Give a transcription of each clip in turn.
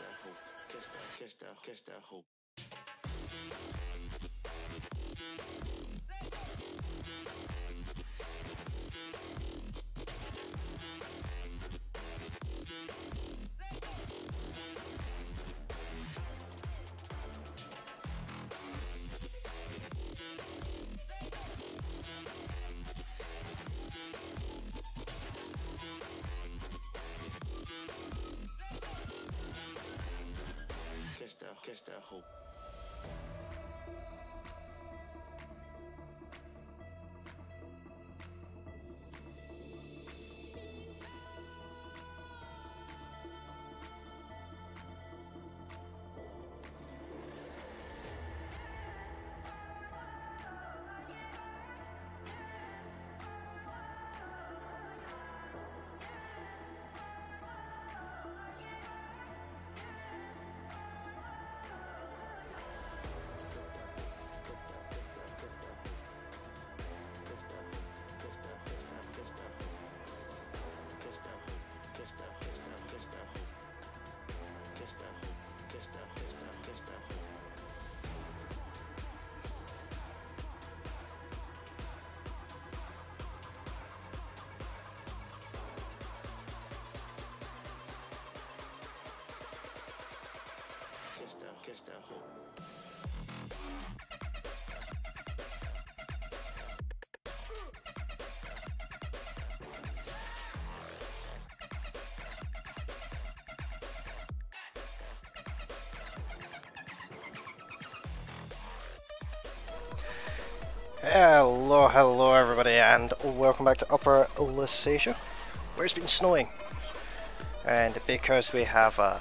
Catch that hope. Catch that hope. Catch that hope. Hello everybody, and welcome back to Upper Lusatia, where it's been snowing. And because we have a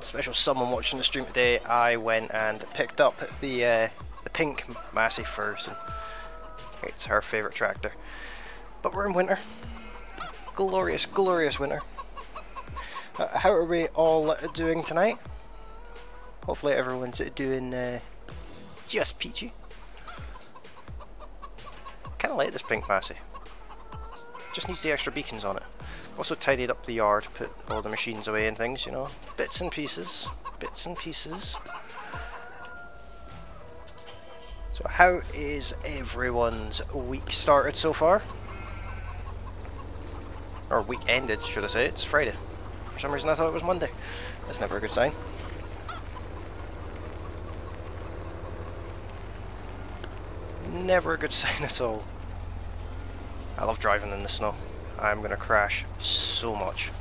special someone watching the stream today, I went and picked up the pink Massey Ferguson. It's her favourite tractor. But we're in winter. Glorious, glorious winter. How are we all doing tonight? Hopefully everyone's doing just peachy. Kinda like this pink Massey. Just needs the extra beacons on it. Also tidied up the yard, put all the machines away and things, you know. Bits and pieces. Bits and pieces. So how is everyone's week started so far? Or week ended, should I say. It's Friday. For some reason I thought it was Monday. That's never a good sign. Never a good sign at all. I love driving in the snow. I'm gonna crash so much.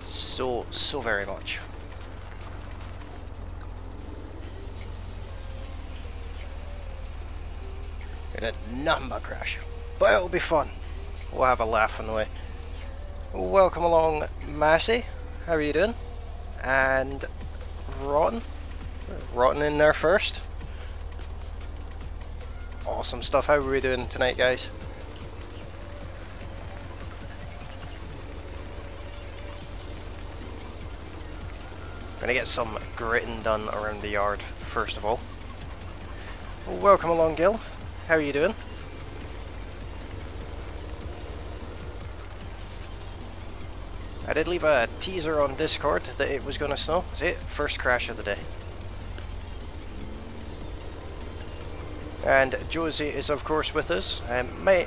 So very much. Gonna nothing but crash. But it'll be fun. We'll have a laugh on the way. Welcome along, Massey. How are you doing? And Rotten? Rotten in there first. Awesome stuff. How are we doing tonight, guys? Gonna get some gritting done around the yard first of all. Welcome along, Gil. How are you doing? I did leave a teaser on Discord that it was going to snow. See it? First crash of the day. And Josie is of course with us.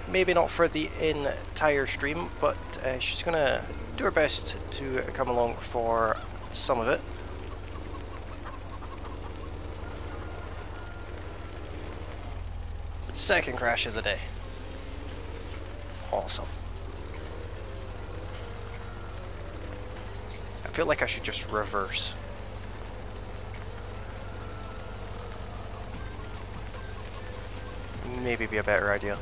Maybe not for the entire stream, but she's going to do her best to come along for some of it. Second crash of the day. Awesome. I feel like I should just reverse. Maybe be a better idea.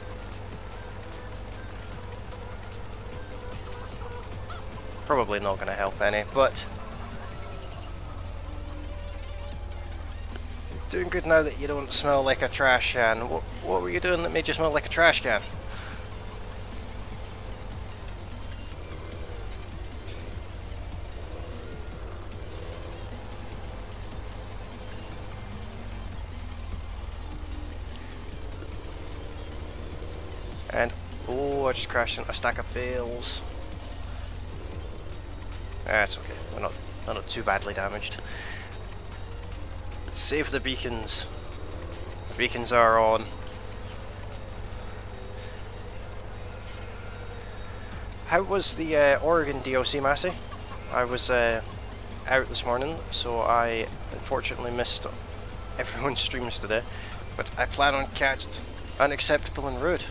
Probably not going to help any, but doing good now that you don't smell like a trash can. What were you doing that made you smell like a trash can? And Oh, I just crashed into a stack of bales. That's okay. We're not too badly damaged. Save the beacons. The beacons are on. How was the Oregon DLC, Massey? I was out this morning, so I unfortunately missed everyone's streams today. But I plan on catching Unacceptable and Rude.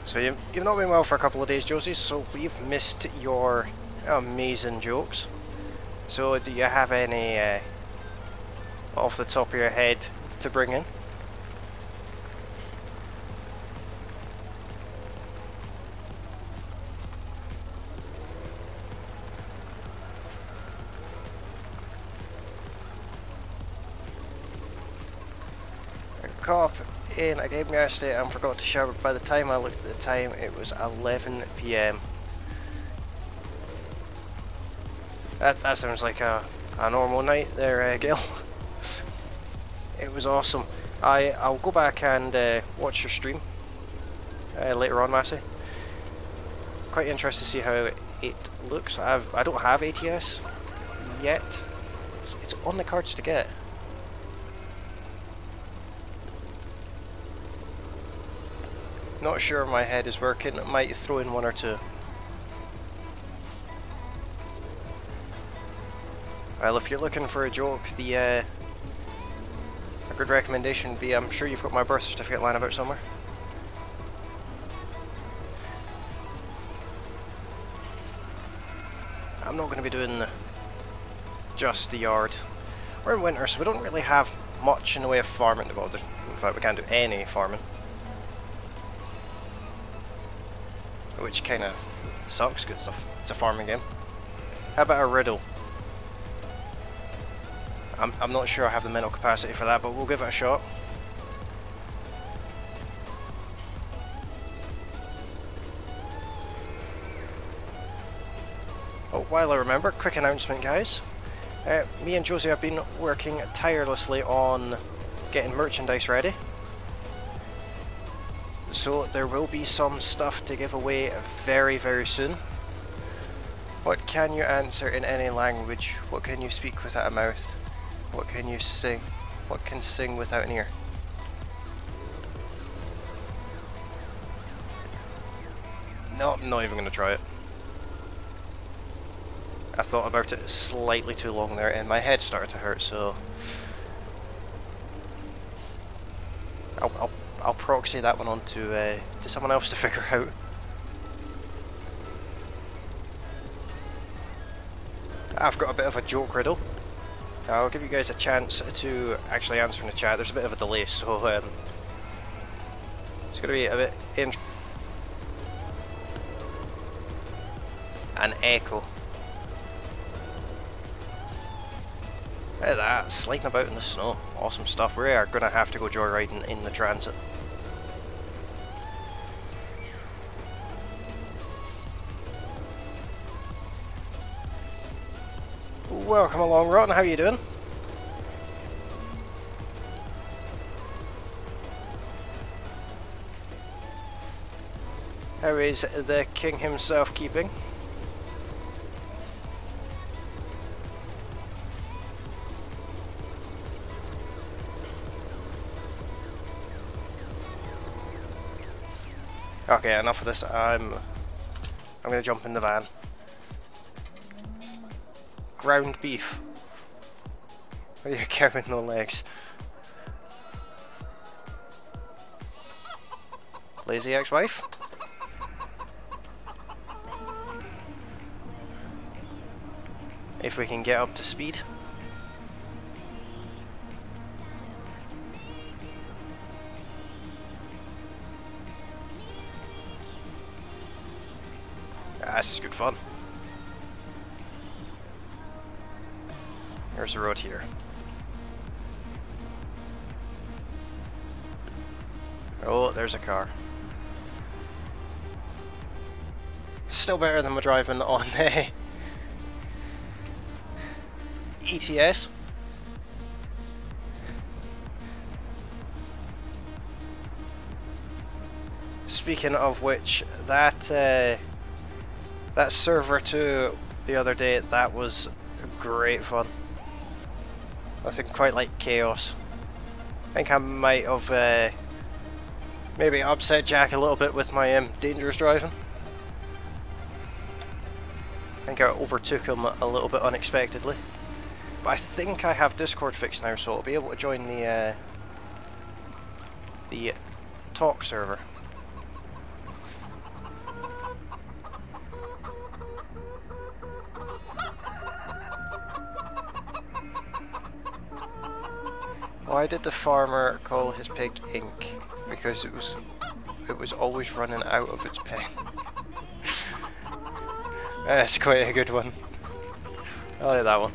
So you've not been well for a couple of days, Josie, so we've missed your amazing jokes. So do you have any off the top of your head to bring in? I caught up in a game yesterday and forgot to shower. By the time I looked at the time, it was 11 PM. That sounds like a normal night there, Gil. It was awesome. I'll go back and watch your stream later on, Massey. Quite interested to see how it looks. I don't have ATS yet. It's on the cards to get. Not sure my head is working. I might throw in one or two. Well, if you're looking for a joke, a good recommendation would be, I'm sure you've got my birth certificate lying about somewhere. I'm not going to be doing just the yard. We're in winter, so we don't really have much in the way of farming involved. In fact, we can't do any farming. Which kind of sucks, because it's a farming game. How about a riddle? I'm not sure I have the mental capacity for that, but we'll give it a shot. Oh, while I remember, quick announcement, guys. Me and Josie have been working tirelessly on getting merchandise ready. So there will be some stuff to give away very, very soon. What can you answer in any language? What can you speak without a mouth? What can you sing? What can sing without an ear? No, I'm not even going to try it. I thought about it slightly too long there and my head started to hurt, so I'll proxy that one on to someone else to figure out. I've got a bit of a joke riddle. I'll give you guys a chance to actually answer in the chat. There's a bit of a delay, so it's going to be a bit an echo. Look at that, sliding about in the snow. Awesome stuff. We are going to have to go joyriding in the transit. Welcome along, Rotten. How you doing? How is the king himself keeping? Okay, enough of this. I'm gonna jump in the van. Ground beef. What are you cow with no legs? Lazy ex-wife? If we can get up to speed. This is good fun. There's the road here. Oh, there's a car. Still better than we're driving on ETS. Speaking of which, that server 2 the other day, that was great fun. Nothing quite like chaos. I think I might have maybe upset Jack a little bit with my dangerous driving. I think I overtook him a little bit unexpectedly. But I think I have Discord fixed now, so I'll be able to join the talk server. Why did the farmer call his pig Ink? Because it was always running out of its pen. That's quite a good one. I like that one.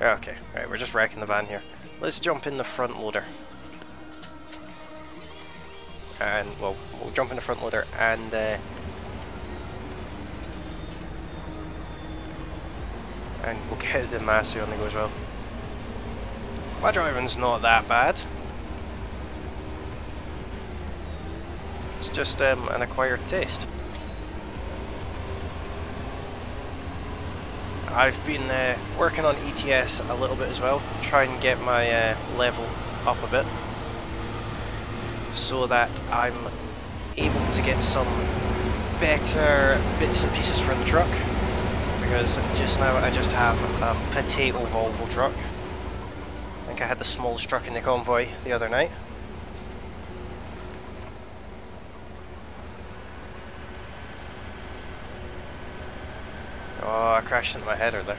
Okay, right, we're just wrecking the van here. Let's jump in the front loader. And, well, we'll jump in the front loader and we'll get the Massey on the go as well. My driving's not that bad. It's just an acquired taste. I've been working on ETS a little bit as well, try and get my level up a bit, so that I'm able to get some better bits and pieces for the truck. Because just now I just have a potato Volvo truck. I think I had the smallest truck in the convoy the other night. Oh, I crashed into my header there.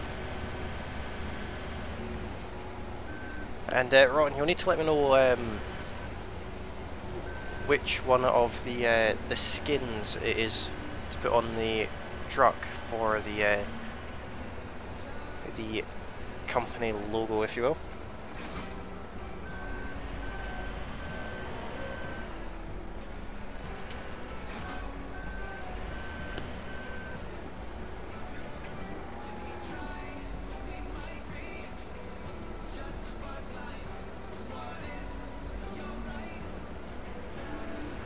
And Rotten, you'll need to let me know which one of the skins it is to put on the truck for the company logo, if you will.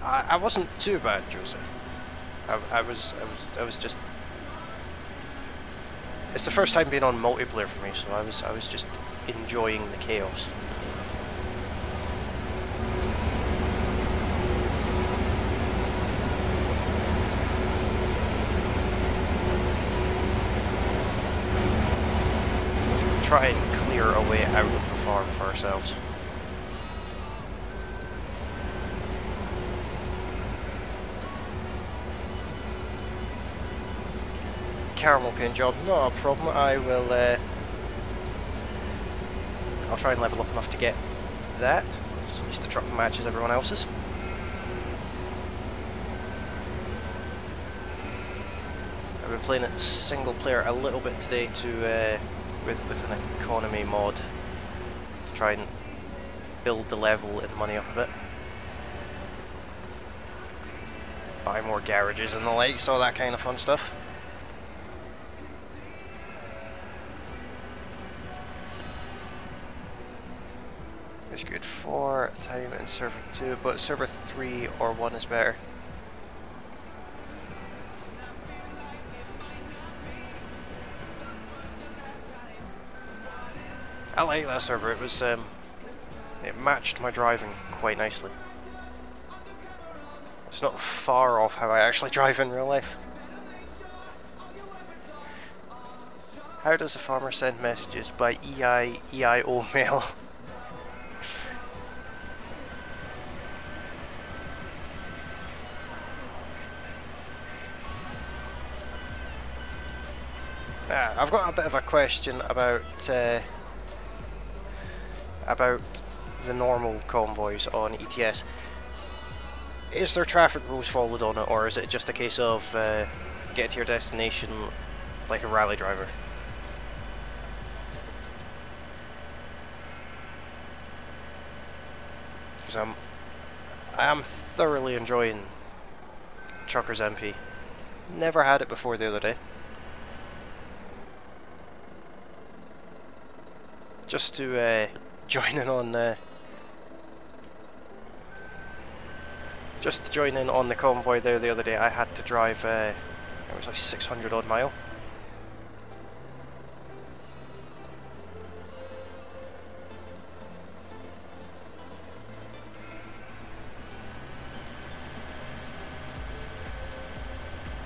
I wasn't too bad, Joseph. I was just. It's the first time being on multiplayer for me, so I was just enjoying the chaos. Let's try and clear a way out of the farm for ourselves. Caramel paint job, not a problem. I will. I'll try and level up enough to get that. So at least the truck matches everyone else's. I've been playing it single player a little bit today to with an economy mod to try and build the level and money up a bit. Buy more garages and the likes, all that kind of fun stuff. It's good for time in server 2, but server 3 or 1 is better. I like that server. It was it matched my driving quite nicely. It's not far off how I actually drive in real life. How does a farmer send messages? By EIO mail. I've got a bit of a question about the normal convoys on ETS. Is there traffic rules followed on it, or is it just a case of get to your destination like a rally driver? Because I am thoroughly enjoying Truckers MP. Never had it before the other day. Just to join in on just to join in on the convoy there the other day, I had to drive it was like 600 odd mile.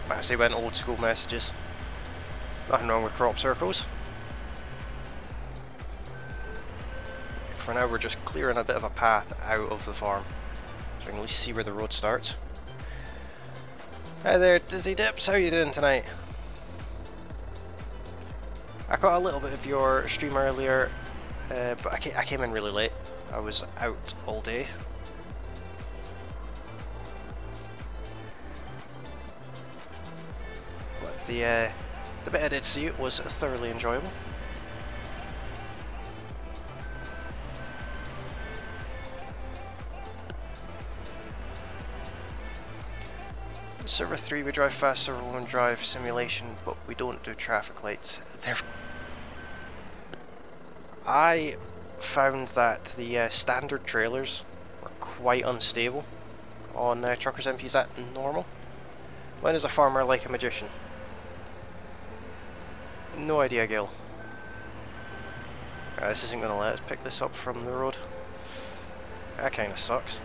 Massey went old school messages. Nothing wrong with crop circles. For now we're just clearing a bit of a path out of the farm, so we can at least see where the road starts. Hi there, Dizzy Dips, how are you doing tonight? I caught a little bit of your stream earlier, but I came in really late. I was out all day. But the bit I did see was thoroughly enjoyable. Server 3 we drive fast, Server 1 drive simulation, but we don't do traffic lights. Therefore, I found that the standard trailers were quite unstable on Truckers MP. Is that normal? When is a farmer like a magician? No idea, Gil. This isn't going to let us pick this up from the road. That kind of sucks.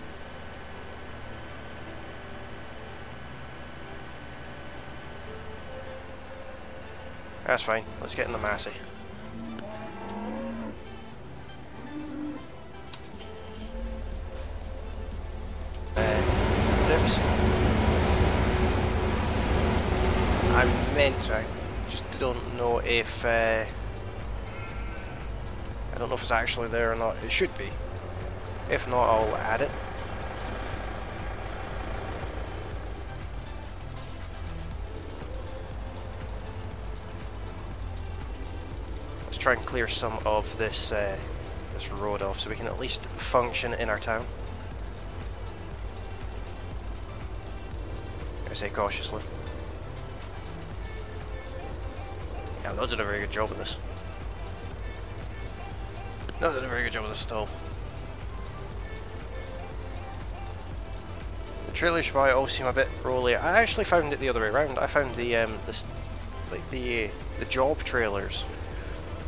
That's fine, let's get in the Massey. Dips. I meant to, I just don't know if I don't know if it's actually there or not. It should be. If not, I'll add it. Try and clear some of this this road off so we can at least function in our town. I say cautiously. Yeah, I'm not doing a very good job of this. Not doing a very good job of this at all. The trailers you buy all seem a bit rolly. I actually found it the other way around. I found the the job trailers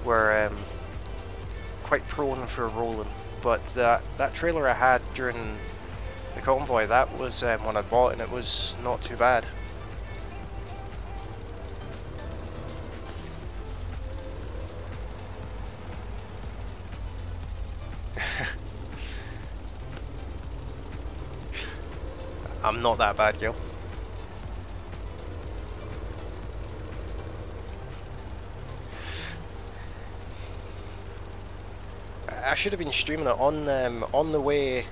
were quite prone for rolling, but that trailer I had during the convoy, that was one I bought, and it was not too bad. I'm not that bad, Gil. I should have been streaming it on the way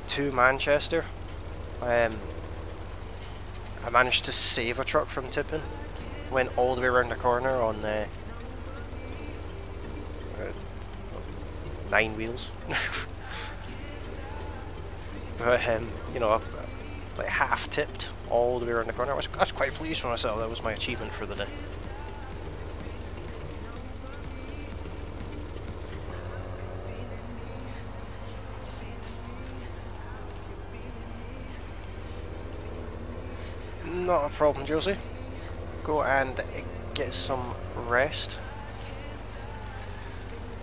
to Manchester. I managed to save a truck from tipping. Went all the way around the corner on 9 wheels. But you know, like half tipped all the way around the corner. I was quite pleased with myself. That was my achievement for the day. Not a problem, Josie. Go and get some rest.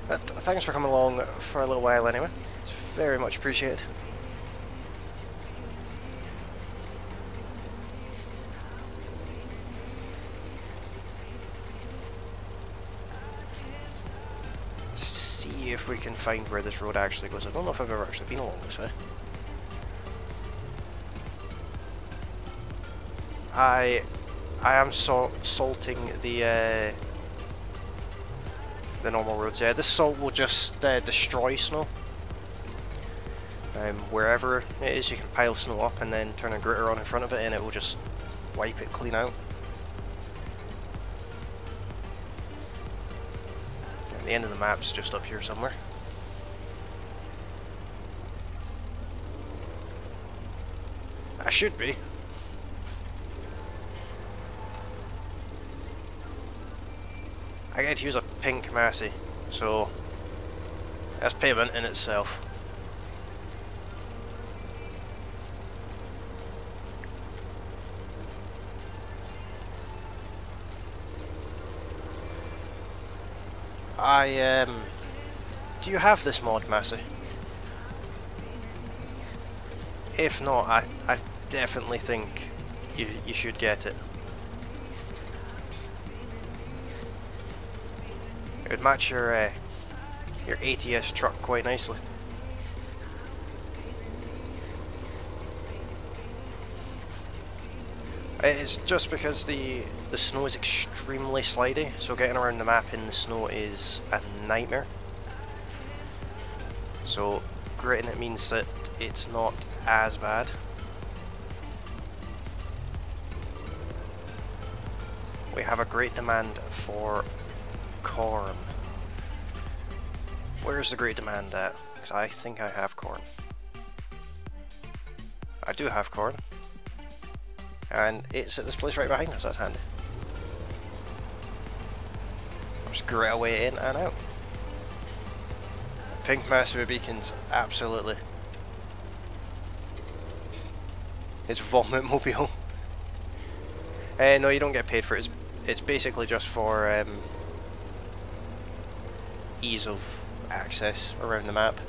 But thanks for coming along for a little while anyway. It's very much appreciated. Let's see if we can find where this road actually goes. I don't know if I've ever actually been along this way. I am salting the normal roads. Yeah, this salt will just destroy snow. Wherever it is, you can pile snow up and then turn a gritter on in front of it, and it will just wipe it clean out. And the end of the map's just up here somewhere. I should be. I get to use a pink Massey, so that's payment in itself. Do you have this mod, Massey? If not, I definitely think you should get it. It would match your ATS truck quite nicely. It's just because the snow is extremely slidey, so getting around the map in the snow is a nightmare. So gritting it means that it's not as bad. We have a great demand for corn. Where's the great demand at? Because I think I have corn. I do have corn. And it's at this place right behind us, that's handy. I'll just grit away in and out. Pink Massey beacons, absolutely. It's Vomit Mobile. No, you don't get paid for it. It's basically just for ease of access around the map.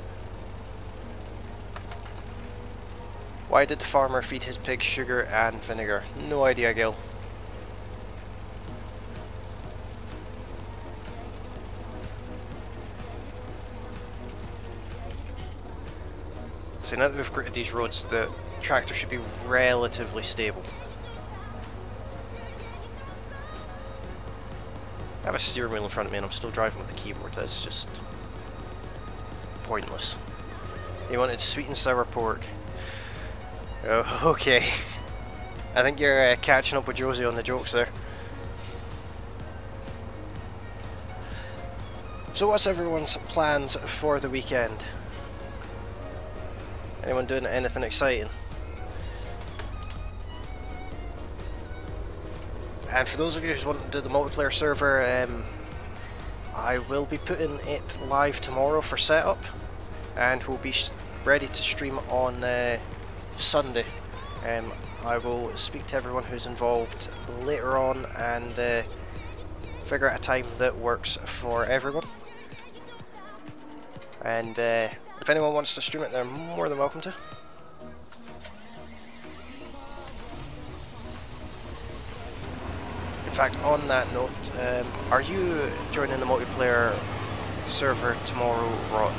Why did the farmer feed his pig sugar and vinegar? No idea, Gil. So now that we've gritted these roads, the tractor should be relatively stable. I have a steering wheel in front of me and I'm still driving with the keyboard. That's just pointless. You wanted sweet and sour pork. Oh, okay. I think you're catching up with Josie on the jokes there. So what's everyone's plans for the weekend? Anyone doing anything exciting? And for those of you who want to do the multiplayer server, I will be putting it live tomorrow for setup, and we'll be ready to stream on Sunday. I will speak to everyone who's involved later on and figure out a time that works for everyone. And if anyone wants to stream it, they're more than welcome to. In fact, on that note, are you joining the multiplayer server tomorrow, Rod?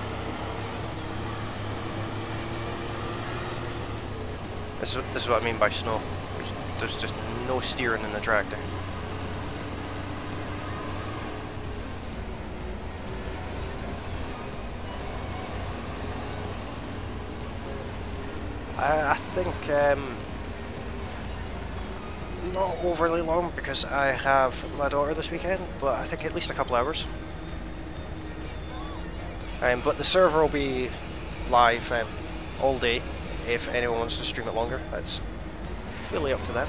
This is what I mean by snow. There's just no steering in the tractor. I think not overly long because I have my daughter this weekend, but I think at least a couple hours. But the server will be live all day. If anyone wants to stream it longer, that's fully up to them.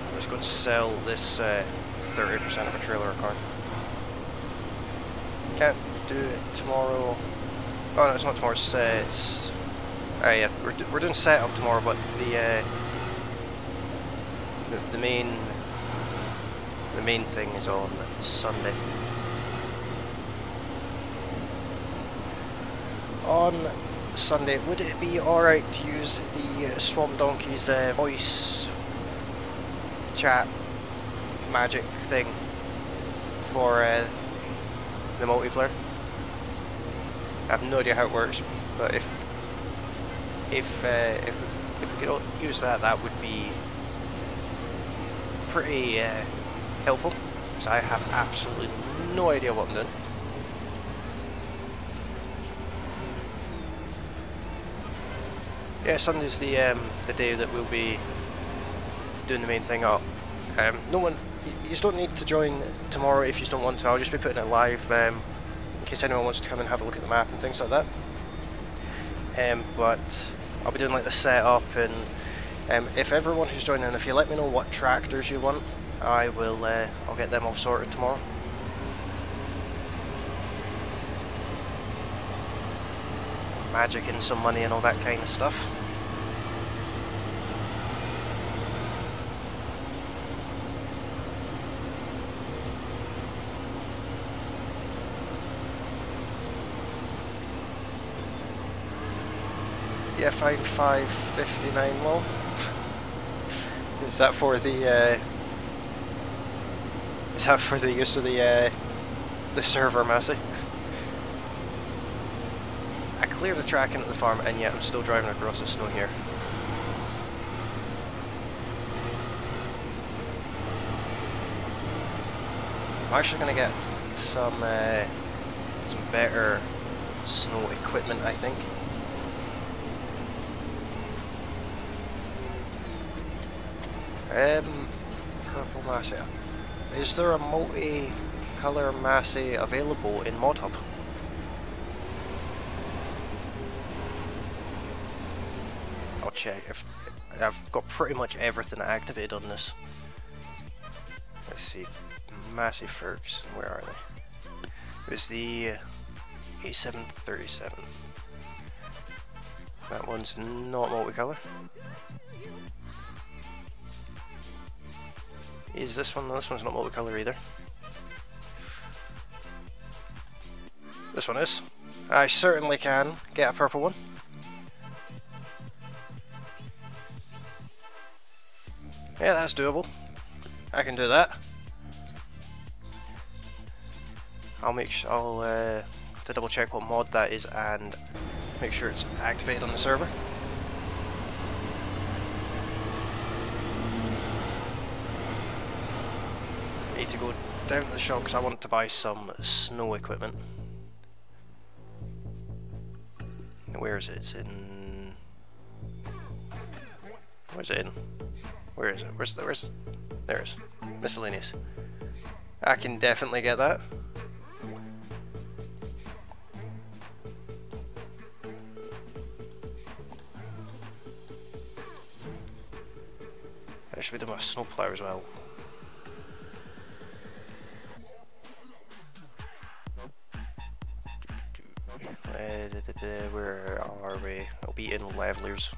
I'm just going to sell this 30% of a trailer car. Can't do it tomorrow. Oh no, it's not tomorrow. It's yeah, we're doing setup tomorrow, but the main thing is on Sunday. On Sunday, would it be alright to use the Swamp Donkey's voice chat magic thing for the multiplayer? I have no idea how it works, but if we could use that, that would be pretty helpful, because I have absolutely no idea what I'm doing. Yeah, Sunday's the day that we'll be doing the main thing up. No one, you just don't need to join tomorrow if you don't want to. I'll just be putting it live case anyone wants to come and have a look at the map and things like that. But I'll be doing like the setup, and if everyone who's joining, if you let me know what tractors you want, I will. I'll get them all sorted tomorrow. Magic in some money and all that kind of stuff. Yeah, fine, 559 low. Is that for the use of the server, Massey? I cleared the track into the farm, and yet I'm still driving across the snow here. I'm actually gonna get some better snow equipment, I think. Purple Massey. Is there a multi-colour Massey available in Mod Hub? I'll check. If I've got pretty much everything activated on this. Let's see. Massey Ferguson, where are they? It was the 8737. That one's not multicolour. Is this one? No, this one's not multicolour either. This one is. I certainly can get a purple one. Yeah, that's doable. I can do that. I'll have to double check what mod that is and make sure it's activated on the server. I need to go down to the shop because I want to buy some snow equipment. Where is it? It's in... Where's it in? Where is it? Where's... There it is. Miscellaneous. I can definitely get that. I should be doing my snowplow as well. Where are we? I'll be in Levelers.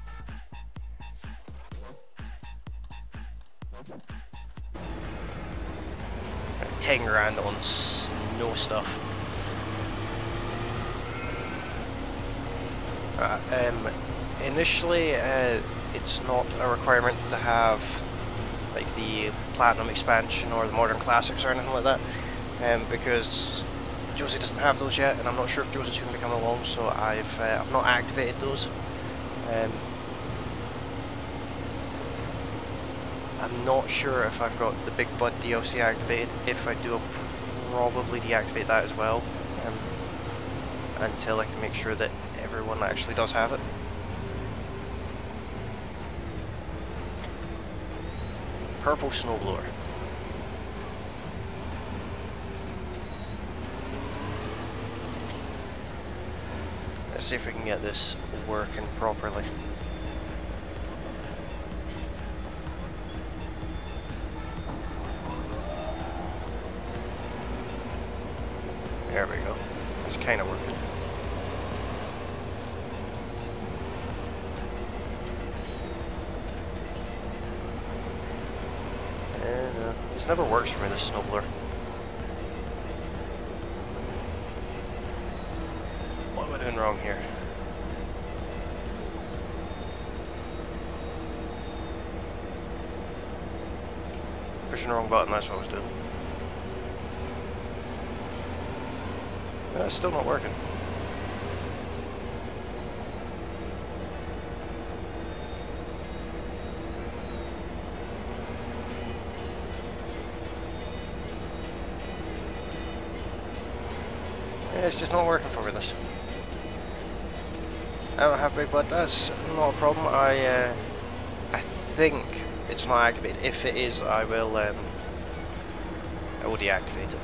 $10 on snow stuff. Initially, it's not a requirement to have like the Platinum expansion or the Modern Classics or anything like that, because Josie doesn't have those yet, and I'm not sure if Josie's going to be coming along, so I've not activated those. I'm not sure if I've got the Big Bud DLC activated. If I do, I'll probably deactivate that as well, until I can make sure that everyone actually does have it. Purple snowblower. Let's see if we can get this working properly. There we go. It's kind of working. And this never works for me, this snowblower. What am I doing wrong here? Pushing the wrong button, that's what I was doing. It's still not working. Yeah, it's just not working for me, this. I don't have Big Bud, that's not a problem. I think it's not activated. If it is, I will deactivate it.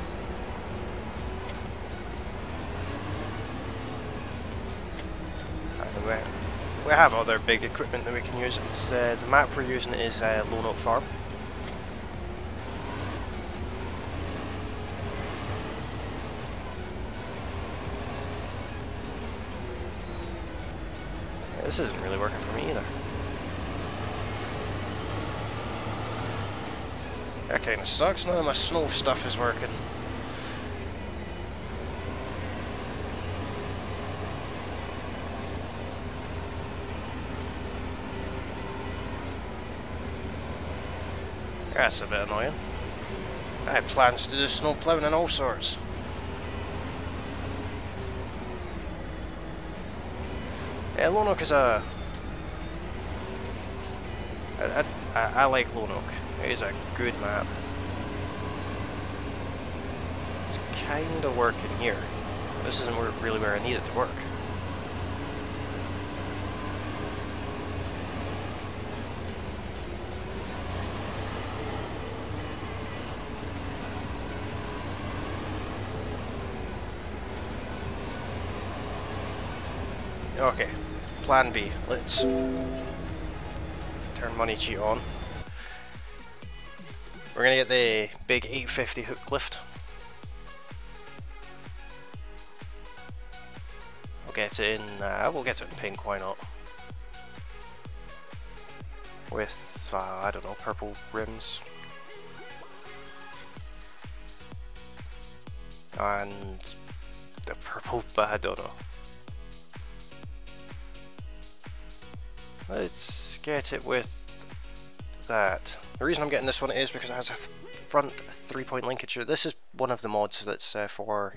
we have other big equipment that we can use. It's the map we're using is Lone Oak Farm. Yeah, this isn't really working for me either. That kind of sucks. None of my snow stuff is working. That's a bit annoying. I had plans to do snow plowing and all sorts. Yeah, Lone Oak is a... I like Lone Oak. It is a good map. It's kind of working here. This isn't really where I need it to work. Okay, plan B. Let's turn money cheat on. We're gonna get the big 850 hook lift. We'll get it in. We'll get it in pink. Why not? With I don't know, purple rims and the purple. But I don't know. Let's get it with that. The reason I'm getting this one is because it has a front 3-point linkage. This is one of the mods that's for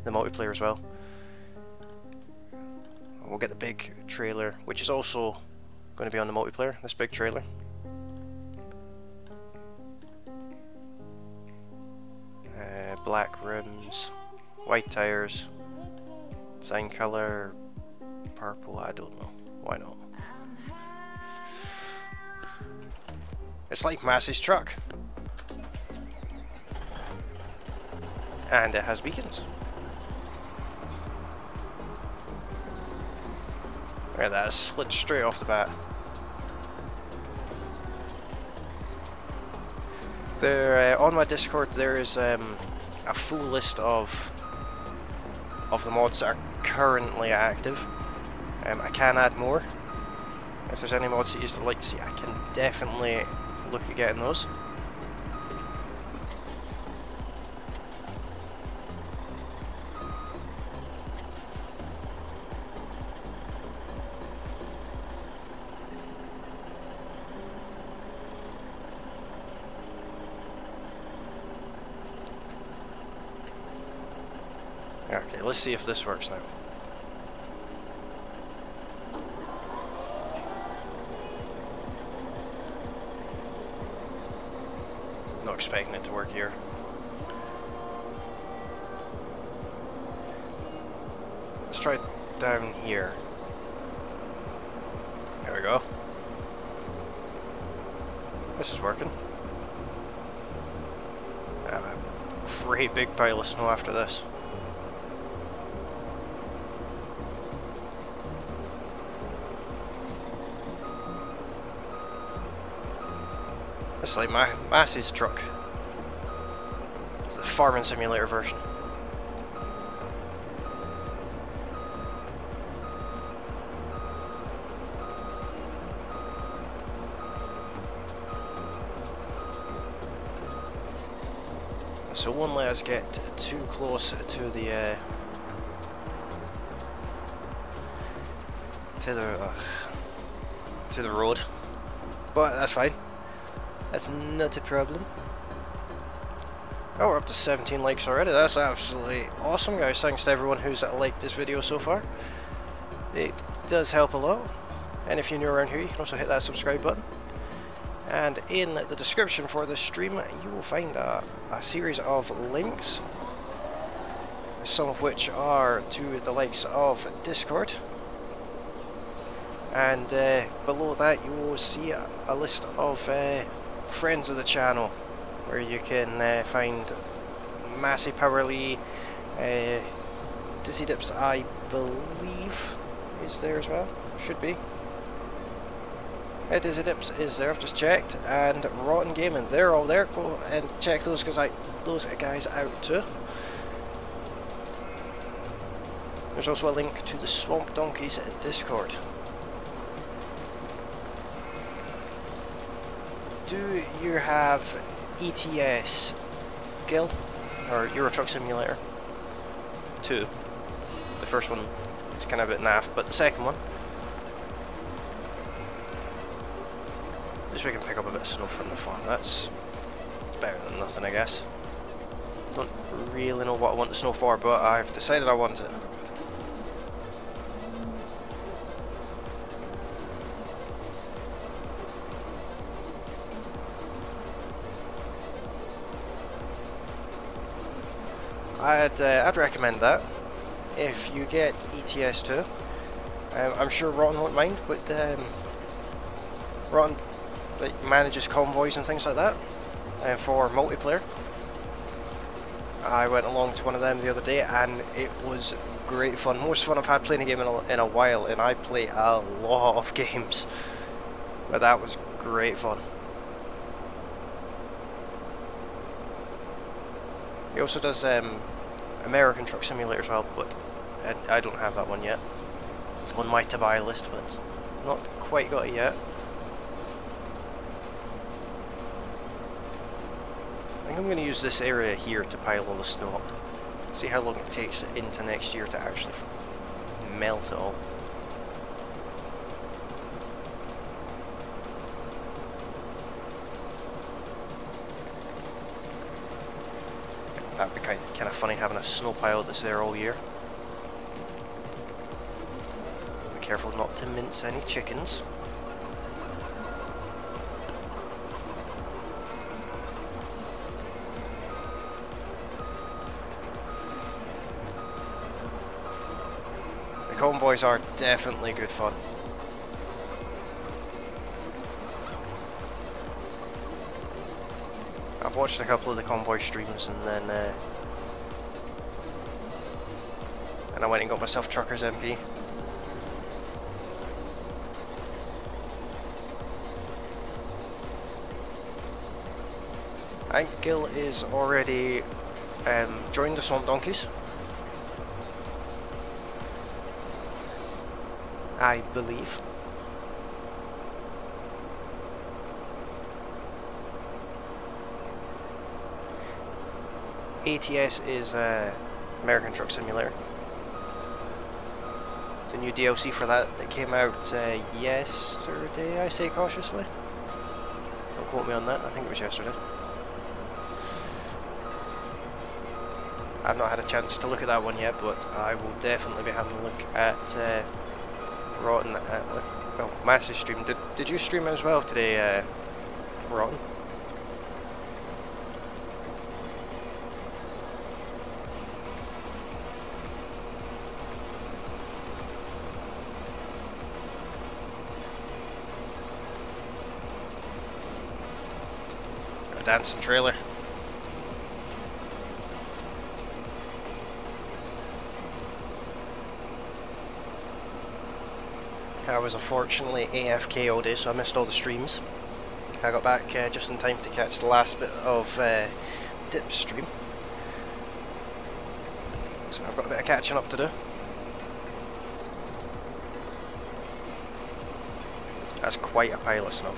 the multiplayer as well. We'll get the big trailer, which is also going to be on the multiplayer, this big trailer. Black rims, white tires, design color, purple, I don't know, why not? It's like Massey's truck. And it has beacons. Look at that, it slid straight off the bat. There, on my Discord there is a full list of the mods that are currently active. I can add more. If there's any mods that you'd like to see, I can definitely look at getting those. Okay, let's see if this works now. Not expecting it to work here. Let's try it down here. There we go. This is working. I have a great big pile of snow after this. It's like Massey's truck. It's the farming simulator version. So won't let us get too close to the road, but that's fine. That's not a problem. Oh, we're up to 17 likes already. That's absolutely awesome, guys. Thanks to everyone who's liked this video so far. It does help a lot. And if you're new around here, you can also hit that subscribe button. And in the description for this stream, you will find a series of links, some of which are to the likes of Discord. And below that, you will see a list of friends of the channel, where you can find Massey Power Lee, Dizzy Dips, I believe, is there as well. Should be. Dizzy Dips is there, I've just checked, and Rotten Gaming, they're all there. Go and check those guys out too. There's also a link to the Swamp Donkeys Discord. Do you have ETS, Gil, or Euro Truck Simulator 2? The first one is kind of a bit naff, but the second one, at least we can pick up a bit of snow from the farm. That's better than nothing, I guess. Don't really know what I want the snow for, but I've decided I want it. I'd recommend that if you get ETS 2. I'm sure Rotten won't mind, but Rotten manages convoys and things like that for multiplayer. I went along to one of them the other day and it was great fun. Most fun I've had playing a game in a while, and I play a lot of games, but that was great fun. He also does American Truck Simulator as well, but I don't have that one yet. It's on my to-buy list, but not quite got it yet. I think I'm going to use this area here to pile all the snow up. See how long it takes into next year to actually melt it all. That'd be kind of funny having a snow pile that's there all year. Be careful not to mince any chickens. The convoys are definitely good fun. I've watched a couple of the convoy streams, and then I went and got myself Truckers MP. I think Gil is already joined the Swamp Donkeys, I believe. ATS is American Truck Simulator. The new DLC for that came out yesterday, I say cautiously. Don't quote me on that, I think it was yesterday. I've not had a chance to look at that one yet, but I will definitely be having a look at Rotten. Well, Massey stream. Did you stream as well today, Rotten? Dancing trailer. I was unfortunately AFK all day, so I missed all the streams. I got back just in time to catch the last bit of Dip's stream. So I've got a bit of catching up to do. That's quite a pile of snow.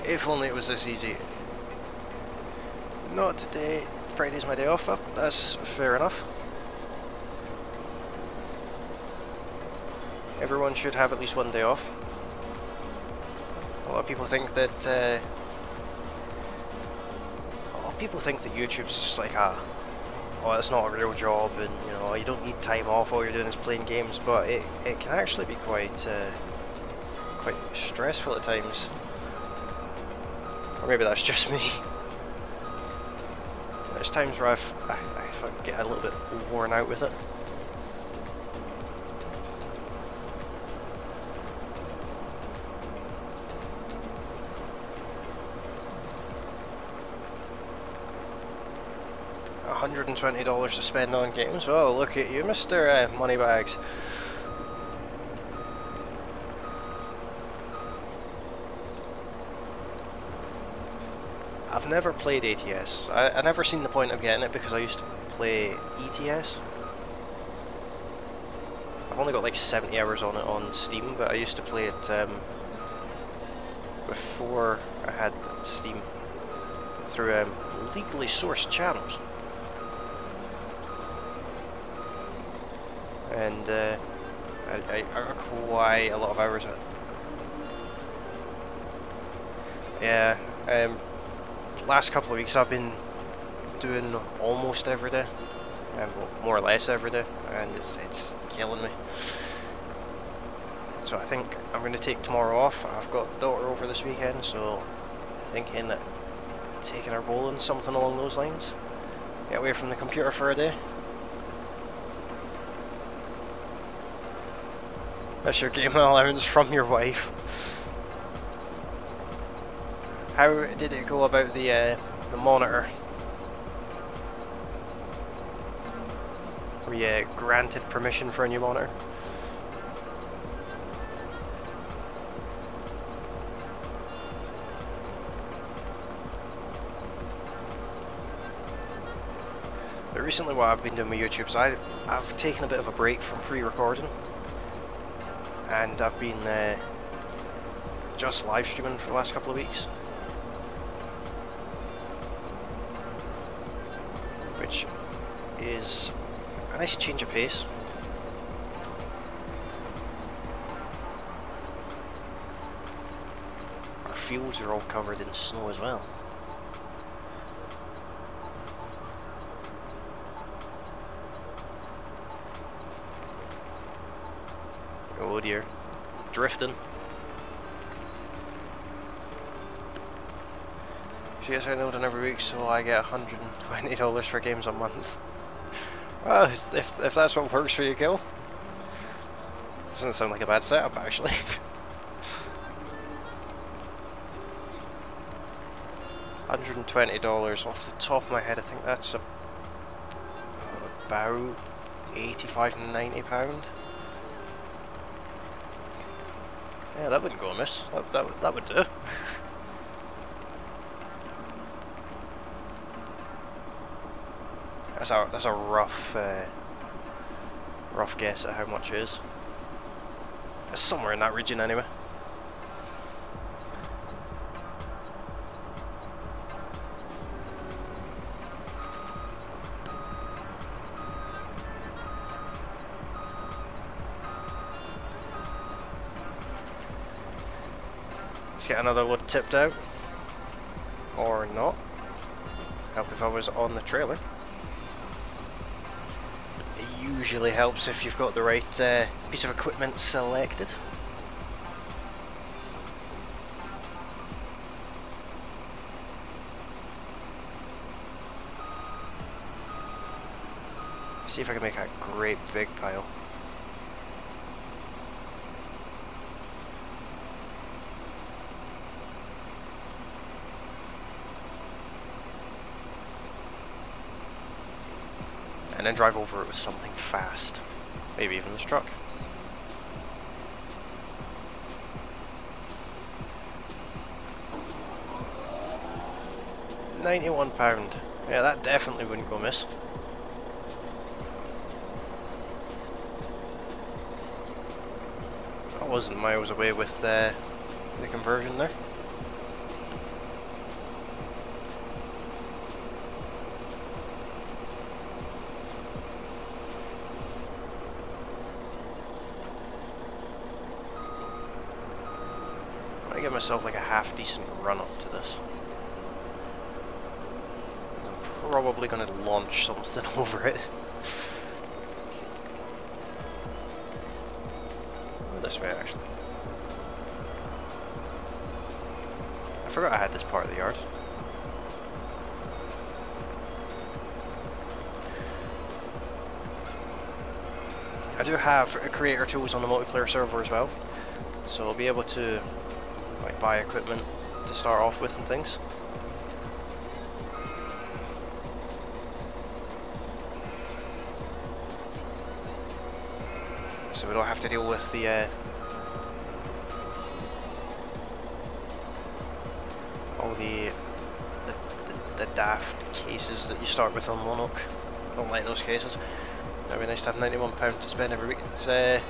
If only it was this easy. Not today. Friday's my day off. That's fair enough. Everyone should have at least one day off. A lot of people think that YouTube's just like oh, it's not a real job, and you know, you don't need time off. All you're doing is playing games. But it can actually be quite stressful at times. Or maybe that's just me. There's times where I get a little bit worn out with it. $120 to spend on games. Well, look at you, Mr. Moneybags. I've never played ATS. I never seen the point of getting it because I used to play ETS. I've only got like 70 hours on it on Steam, but I used to play it before I had Steam through legally sourced channels. And I got quite a lot of hours in it. Yeah, last couple of weeks I've been doing almost every day, more or less every day, and it's killing me. So I think I'm going to take tomorrow off. I've got the daughter over this weekend, so thinking that taking her bowling, something along those lines. Get away from the computer for a day. That's your gaming allowance from your wife. How did it go about the monitor? Were you granted permission for a new monitor? But recently what I've been doing with YouTube is I've taken a bit of a break from pre-recording, and I've been just live streaming for the last couple of weeks, which is a nice change of pace. Our fields are all covered in snow as well. Oh dear, drifting. She gets downloaded every week, so I get $120 for games a month. Well, if that's what works for you, Gil. Doesn't sound like a bad setup, actually. $120 off the top of my head. I think that's about 85 to 90 £90. Yeah, that wouldn't go amiss. That would do. That's a rough guess at how much it is. It's somewhere in that region anyway. Let's get another load tipped out. Or not. Help if I was on the trailer. Usually helps if you've got the right piece of equipment selected. See if I can make a great big pile. And then drive over it with something fast. Maybe even this truck. £91. Yeah, that definitely wouldn't go amiss. I wasn't miles away with the conversion there. I give myself like a half decent run up to this. I'm probably going to launch something over it. This way actually. I forgot I had this part of the yard. I do have creator tools on the multiplayer server as well, so I'll be able to like buy equipment to start off with and things. so we don't have to deal with the all the daft cases that you start with on Monarch. Don't like those cases. It'd be nice to have £91 to spend every week. It's I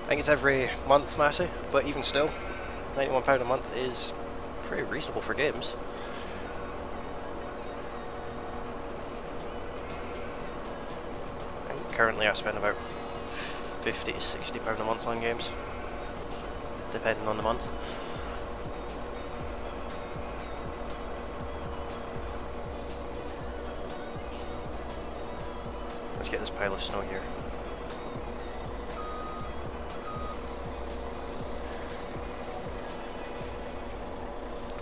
think it's every month, Massey, but even still, £91 a month is pretty reasonable for games. I think currently I spend about £50 to £60 a month on games, depending on the month. Let's get this pile of snow here.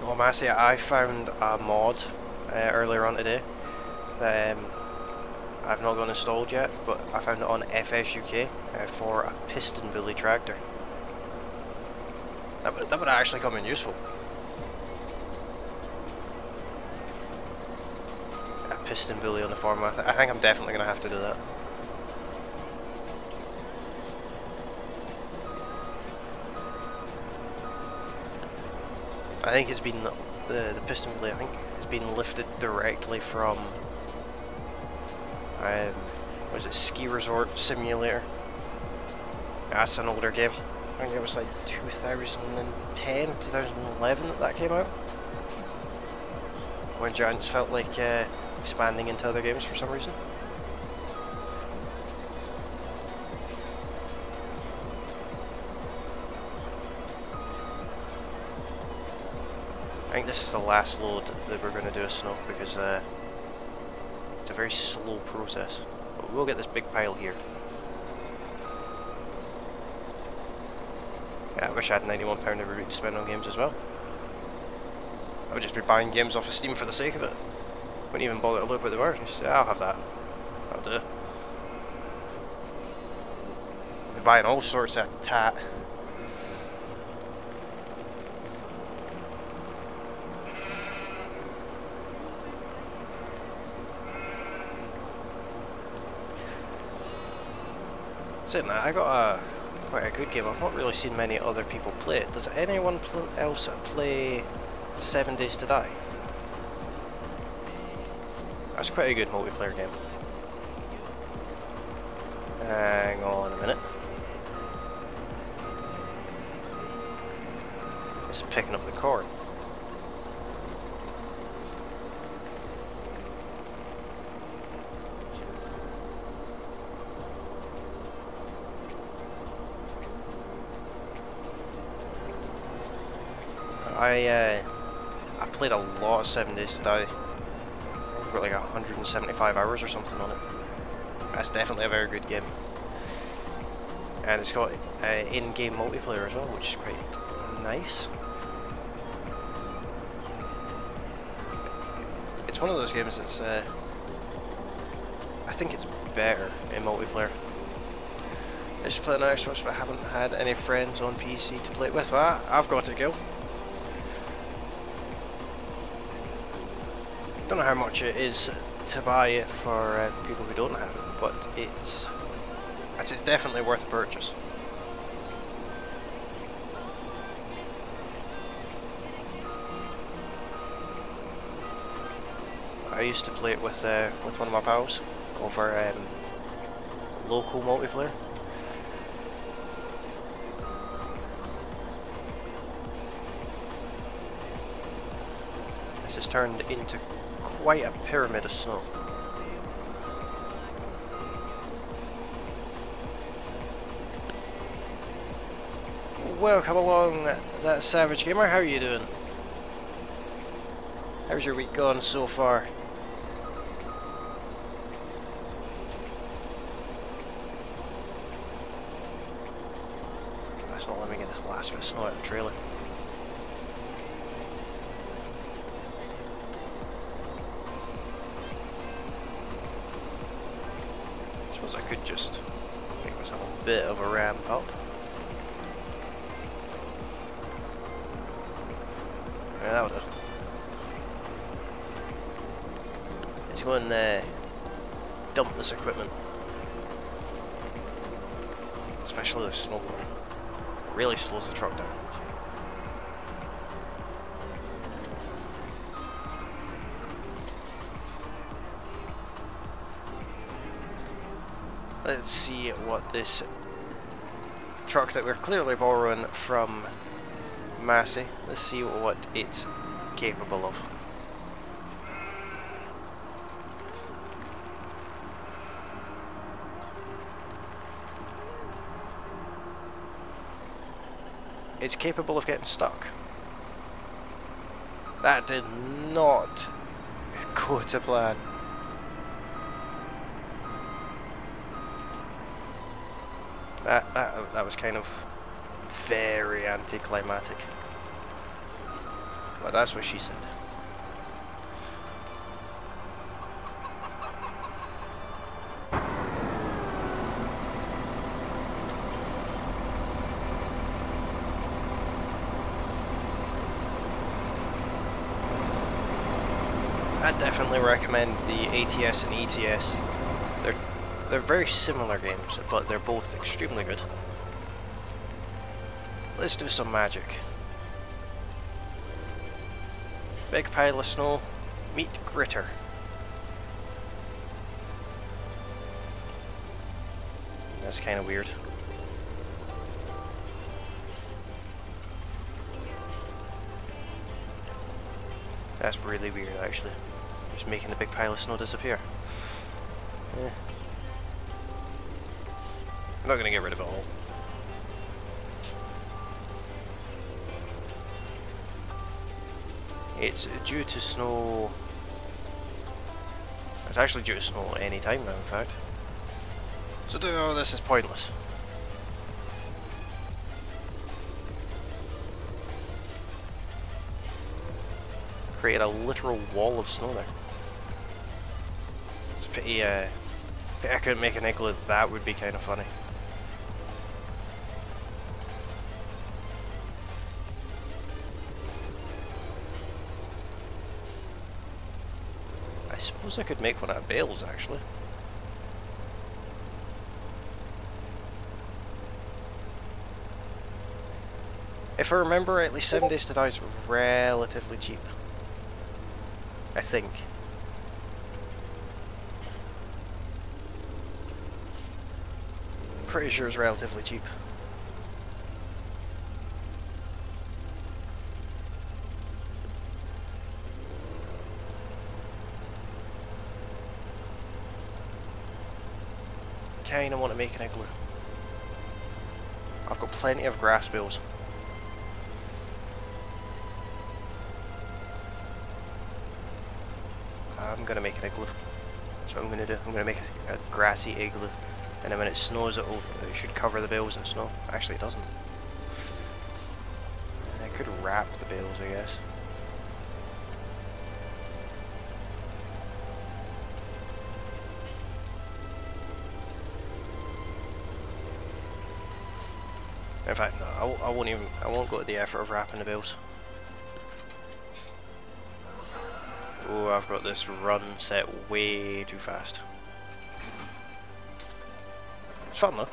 Oh, Massey, I found a mod earlier on today that I've not got installed yet, but I found it on FS UK for a piston bully tractor. That would actually come in useful. Piston bully on the farm. I think I'm definitely going to have to do that. I think it's been the piston bully. I think it's been lifted directly from was it Ski Resort Simulator? That's an older game. I think it was like 2010, 2011 that came out, when Giants felt like expanding into other games for some reason. I think this is the last load that we're going to do of snow, because it's a very slow process. But we'll get this big pile here. Yeah, I wish I had £91 every week to spend on games as well. I would just be buying games off of Steam for the sake of it. Wouldn't even bother to look what they were. Just say, I'll have that. I'll do. Be buying all sorts of tat. Saying that, I got quite a good game. I've not really seen many other people play it. Does anyone else play 7 Days to Die? That's quite a good multiplayer game. Hang on a minute. Just picking up the corn. I played a lot of 7 Days to Die. I've got like 175 hours or something on it. That's definitely a very good game. And it's got in-game multiplayer as well, which is quite nice. It's one of those games that's I think it's better in multiplayer. I just play on Xbox, but I haven't had any friends on PC to play it with. Well, I've got it, Gil. Don't know how much it is to buy it for people who don't have it, but it's definitely worth a purchase. I used to play it with one of my pals over local multiplayer. This has turned into quite a pyramid of snow. Welcome along, that Savage Gamer. How are you doing? How's your week gone so far? That's not letting me get this last bit of snow out of the trailer. I suppose I could just make myself a bit of a ramp up. Yeah, that'll do. Let's go and dump this equipment. It's especially the snow. Really slows the truck down. Let's see what this truck that we're clearly borrowing from Massey, let's see what it's capable of. It's capable of getting stuck. That did not go to plan. That was kind of very anticlimactic. But that's what she said. I definitely recommend the ATS and ETS. They're very similar games, but they're both extremely good. Let's do some magic. Big pile of snow, meet Gritter. That's kind of weird. That's really weird, actually. Just making the big pile of snow disappear. Yeah. I'm not going to get rid of it all. It's due to snow. It's actually due to snow any time now, in fact. So doing all this is pointless. Created a literal wall of snow there. It's a pity, I couldn't make an igloo. That would be kind of funny. I suppose I could make one out of bales, actually. If I remember rightly, 7 Days to Die is relatively cheap. I think. Pretty sure it's relatively cheap. Kinda want to make an igloo. I've got plenty of grass bales. I'm gonna make an igloo. That's what I'm gonna do. I'm gonna make a grassy igloo, and then when it snows, it should cover the bales in snow. Actually, it doesn't. I could wrap the bales, I guess. In fact, no, I won't go to the effort of wrapping the bales. Oh, I've got this run set way too fast. It's fun though.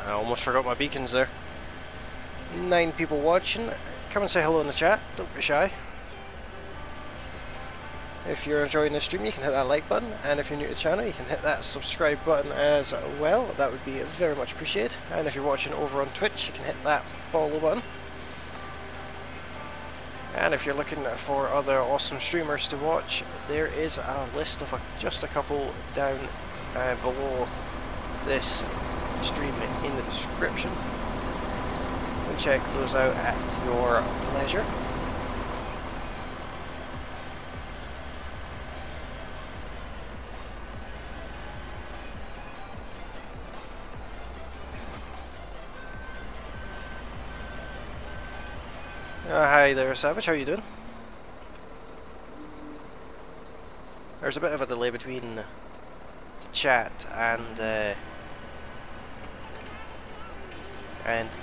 I almost forgot my beacons there. 9 people watching. Come and say hello in the chat, don't be shy. If you're enjoying this stream, you can hit that like button, and if you're new to the channel, you can hit that subscribe button as well. That would be very much appreciated. And if you're watching over on Twitch, you can hit that follow button. And if you're looking for other awesome streamers to watch, there is a list of just a couple down below this stream in the description. You can check those out at your pleasure. Hi there, Savage, how are you doing? There's a bit of a delay between the chat and the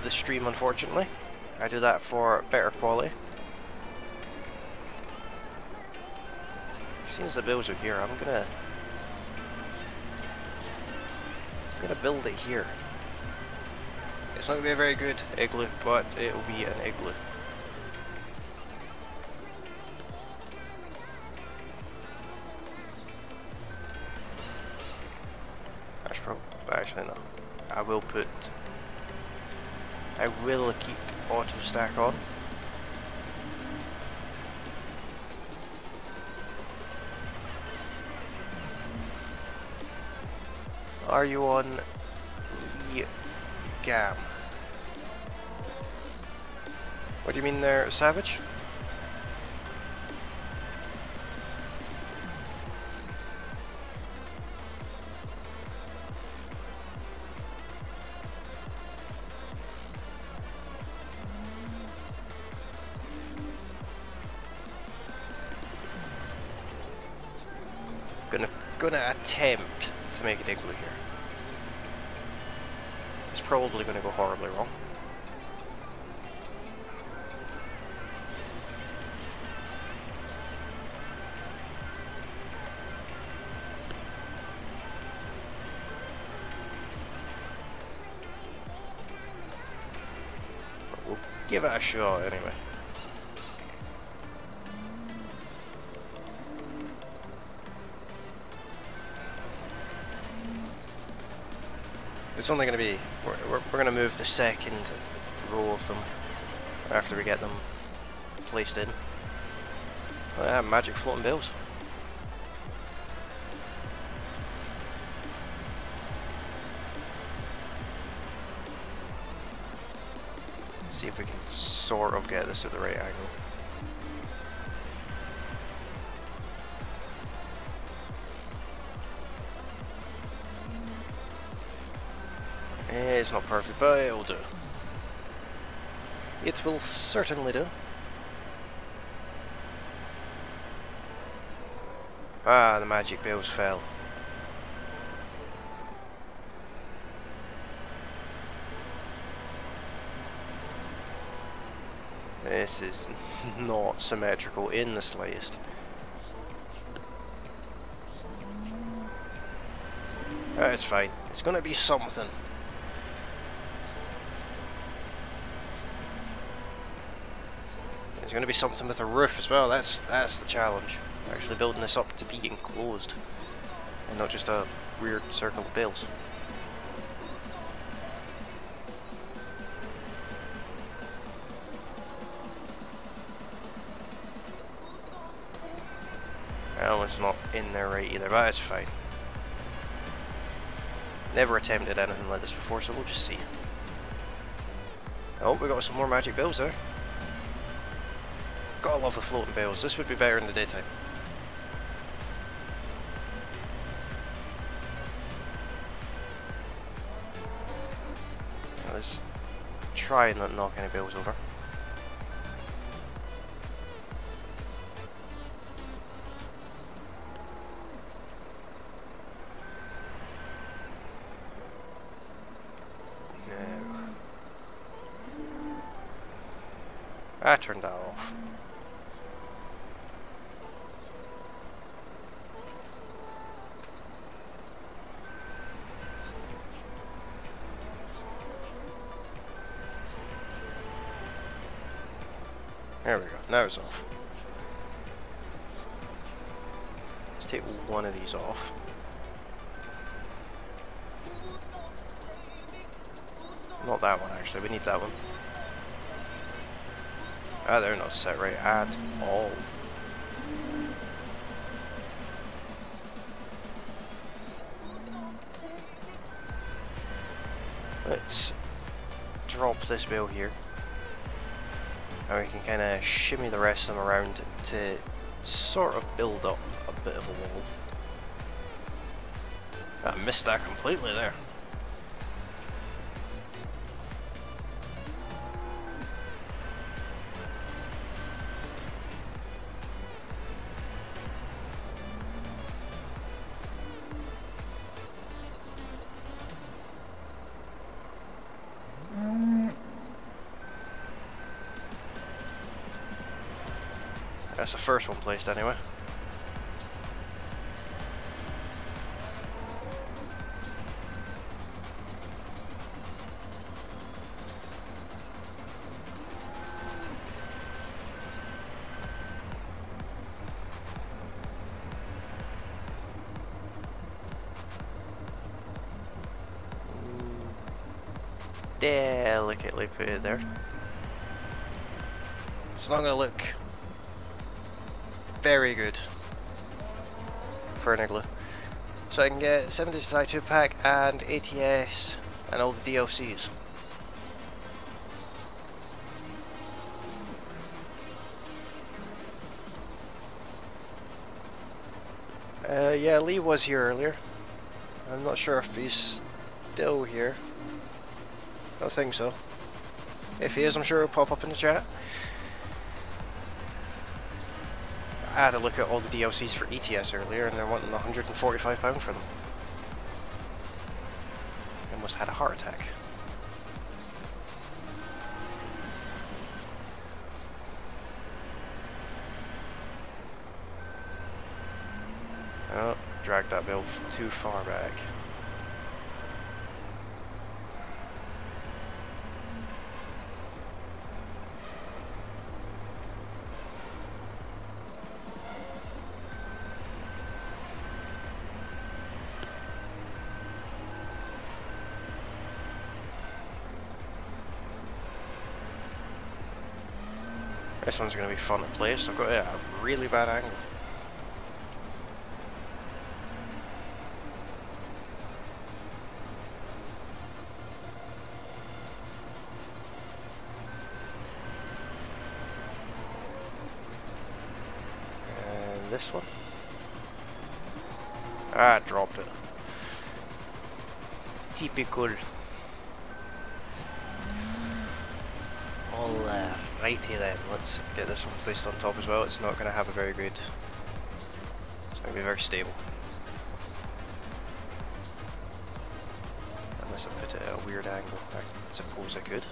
stream, unfortunately. I do that for better quality. Seeing as the bills are here, I'm gonna build it here. It's not gonna be a very good igloo, but it'll be an igloo. Actually no. I will keep auto stack on. Are you on the gam? What do you mean there, Savage? Gonna attempt to make an igloo here. It's probably gonna go horribly wrong. But we'll give it a shot anyway. It's only going to be, we're going to move the second row of them after we get them placed in. Magic floating bills. See if we can sort of get this at the right angle. It's not perfect, but it will do. It will certainly do. Ah, the magic bills fell. This is not symmetrical in the slightest. It's fine. It's going to be something. There's going to be something with a roof as well. That's the challenge. Actually building this up to be enclosed and not just a weird circle of bills. Well, it's not in there right either, but it's fine. Never attempted anything like this before, so we'll just see. Oh, we got some more magic bills there. Gotta love the floating bills. This would be better in the daytime. Let's try and not knock any bills over. No. I turned that off. There we go, now it's off. Let's take one of these off. Not that one actually, we need that one. Ah, they're not set right at all. Let's drop this bill here. And we can kind of shimmy the rest of them around to sort of build up a bit of a wall. I missed that completely there. That's the first one placed anyway. delicately put it there. It's not going to look very good for an igloo. So I can get 7 days to die 2-pack and ATS and all the DLCs. Yeah, Lee was here earlier. I'm not sure if he's still here. I don't think so. If he is, I'm sure he'll pop up in the chat. I had a look at all the DLCs for ETS earlier and they're wanting £145 for them. I almost had a heart attack. Oh, dragged that bill too far back. This one's going to be fun to play, so I've got a really bad angle. And this one. Ah, dropped it. Typical. Alrighty then, let's get this one placed on top as well. It's not going to have a very good, it's going to be very stable. Unless I put it at a weird angle, I suppose I could.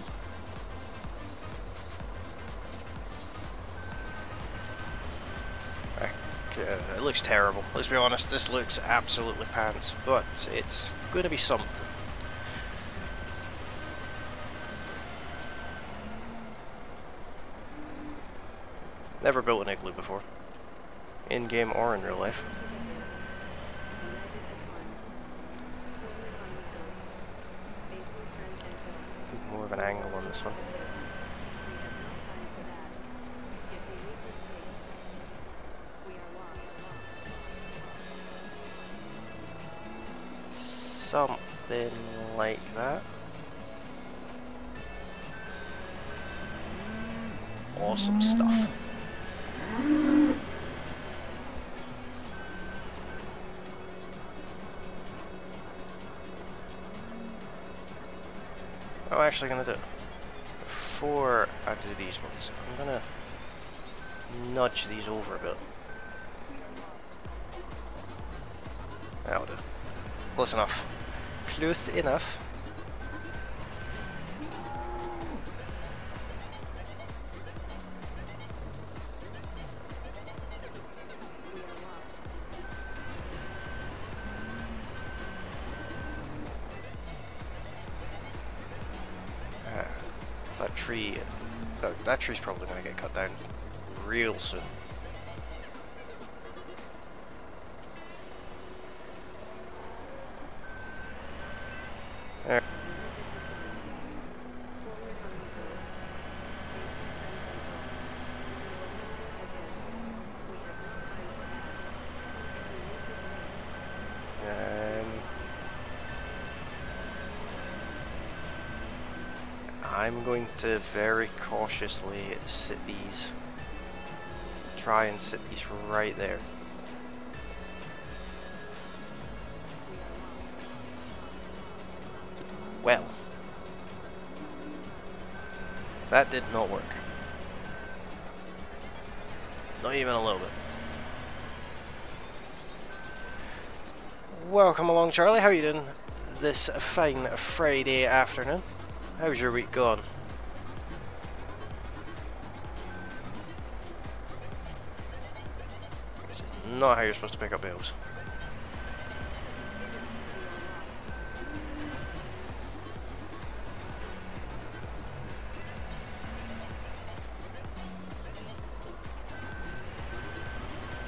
It looks terrible, let's be honest, this looks absolutely pants, but it's going to be something. Never built an igloo before, in game or in real life. More of an angle on this one. Something like that. Awesome stuff. What am I actually going to do? Before I do these ones, I'm going to nudge these over a bit. That'll do. Close enough. Close enough. That tree's probably going to get cut down real soon. There. I'm going to very cautiously sit these, try and sit these right there. Well, that did not work. Not even a little bit. Welcome along, Charlie. How are you doing this fine Friday afternoon? How's your week gone? This is not how you're supposed to pick up bills.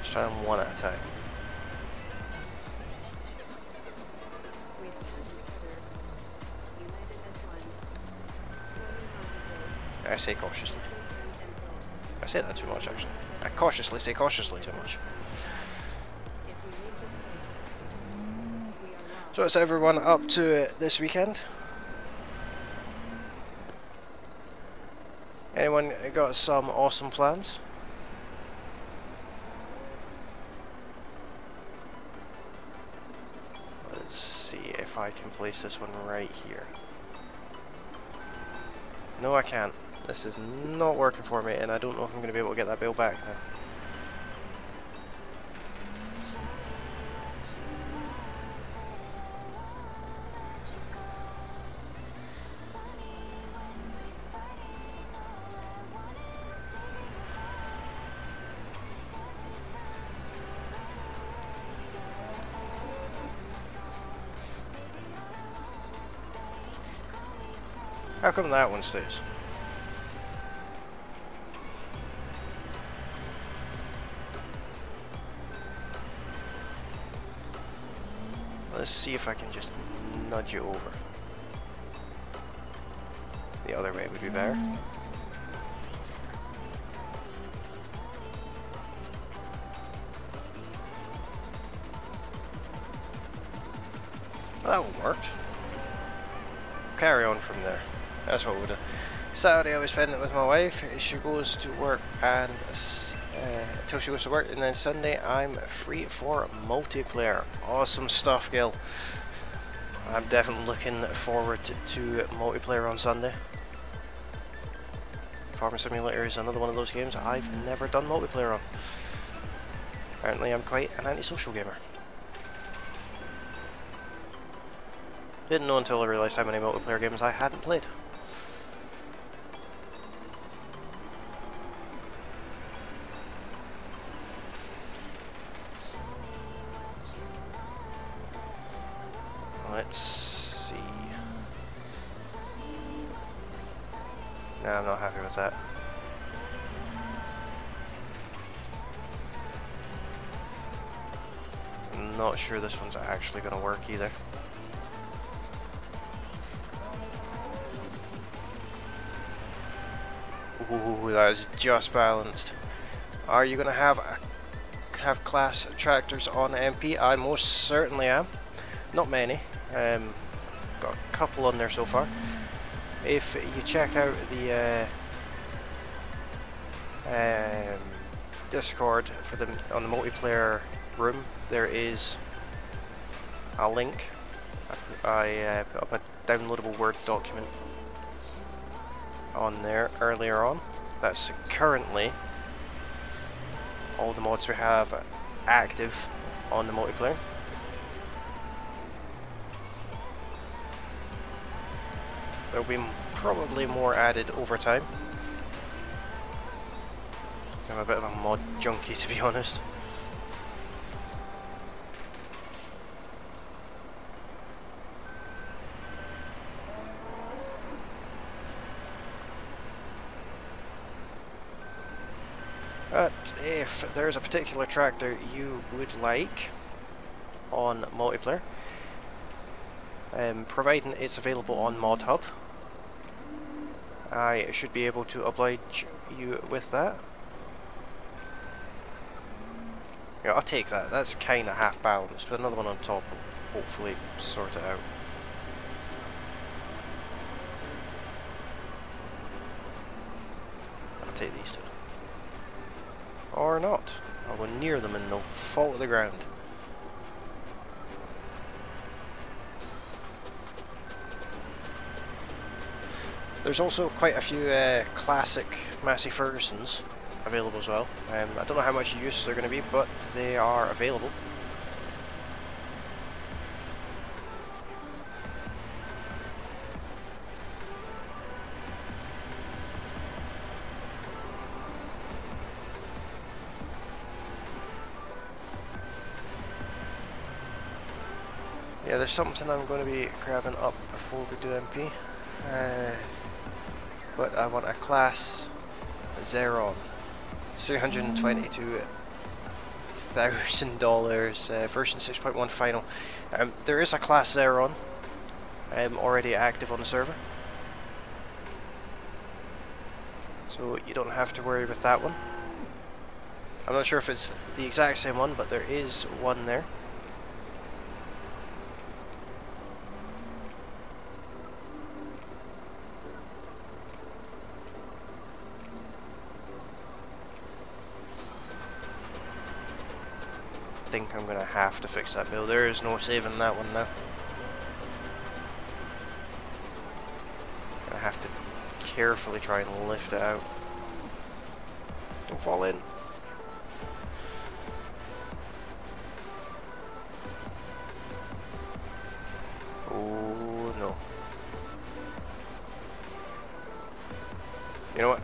Just try them one at a time. I say cautiously. I say that too much, actually. I cautiously say cautiously too much. So what's everyone up to this weekend? Anyone got some awesome plans? Let's see if I can place this one right here. No, I can't. This is not working for me, and I don't know if I'm going to be able to get that bill back now. How come that one stays? Let's see if I can just nudge it over. The other way would be better. Well, that one worked. Carry on from there. That's what we'll do. Saturday I was spending it with my wife. She goes to work and until she goes to work, and then Sunday I'm free for multiplayer. Awesome stuff, Gil. I'm definitely looking forward to multiplayer on Sunday. Farming Simulator is another one of those games I've never done multiplayer on. Apparently I'm quite an antisocial gamer. Didn't know until I realised how many multiplayer games I hadn't played. Let's see. No, I'm not happy with that. I'm not sure this one's actually going to work either. Ooh, that is just balanced. Are you going to have class tractors on MP? I most certainly am. Not many. Got a couple on there so far. If you check out the Discord for them on the multiplayer room, there is a link. I put up a downloadable Word document on there earlier on. That's currently all the mods we have active on the multiplayer. There'll be probably more added over time. I'm a bit of a mod junkie, to be honest. But if there's a particular tractor you would like on multiplayer, providing it's available on Mod Hub, I should be able to oblige you with that. Yeah, I'll take that. That's kind of half balanced. With another one on top will hopefully sort it out. I'll take these two. Or not. I'll go near them and they'll fall to the ground. There's also quite a few classic Massey Fergusons available as well. I don't know how much use they're going to be, but they are available. Yeah, there's something I'm going to be grabbing up before we do MP. But I want a class Zeron, $322,000, version 6.1 final. There is a class Zeron already active on the server. So you don't have to worry with that one. I'm not sure if it's the exact same one, but there is one there. I think I'm gonna have to fix that bill. There is no saving that one now. Gonna have to carefully try and lift it out. Don't fall in. Oh no. You know what?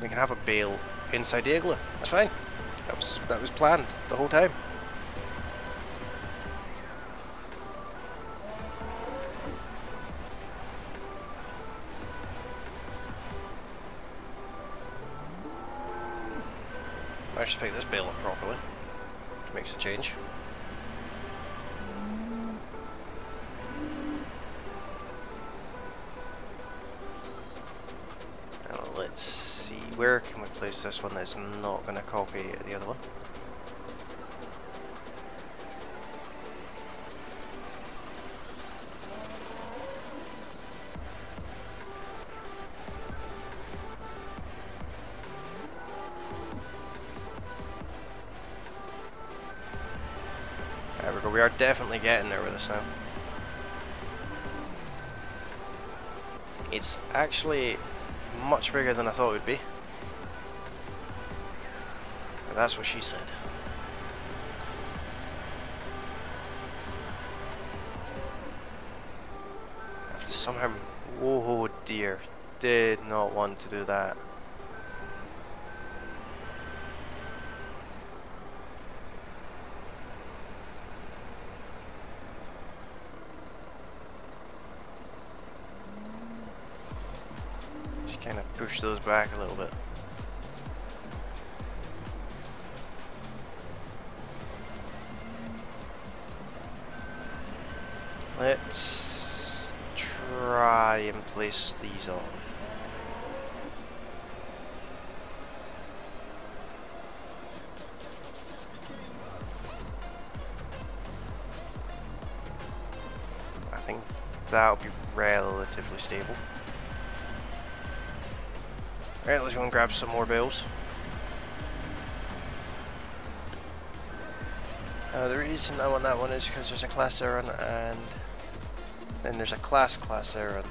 We can have a bale inside the igloo. That's fine. That was planned the whole time. I just pick this bale up properly, which makes a change. Now let's see, where can we place this one that's not going to copy the other one? There we go, we are definitely getting there with this now. It's actually much bigger than I thought it would be. But that's what she said. I have to somehow... Oh dear, did not want to do that. Kind of push those back a little bit. Let's try and place these on. I think that'll be relatively stable. Alright, let's go and grab some more bales. The reason I want that one is because there's a class Aeron and then there's a class Aeron.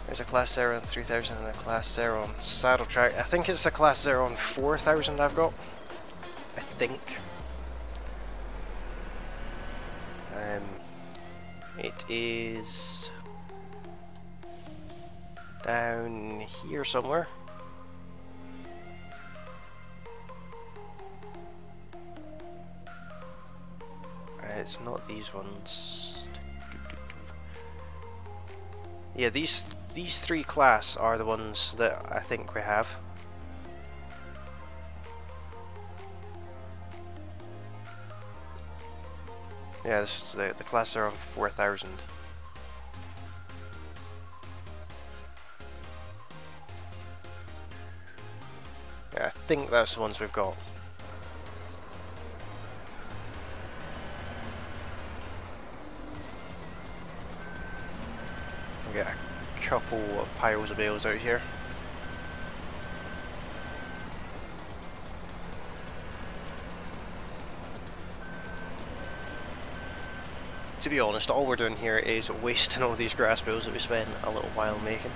There's a class Aeron 3000 and a class Aeron saddle track. I think it's the class Aeron 4000 I've got. I think. It is down here somewhere. It's not these ones. Yeah, these three class are the ones that I think we have. Yeah, this is the class are on 4000. Yeah, I think that's the ones we've got. We get a couple of piles of bales out here. To be honest, all we're doing here is wasting all these grass bales that we spent a little while making.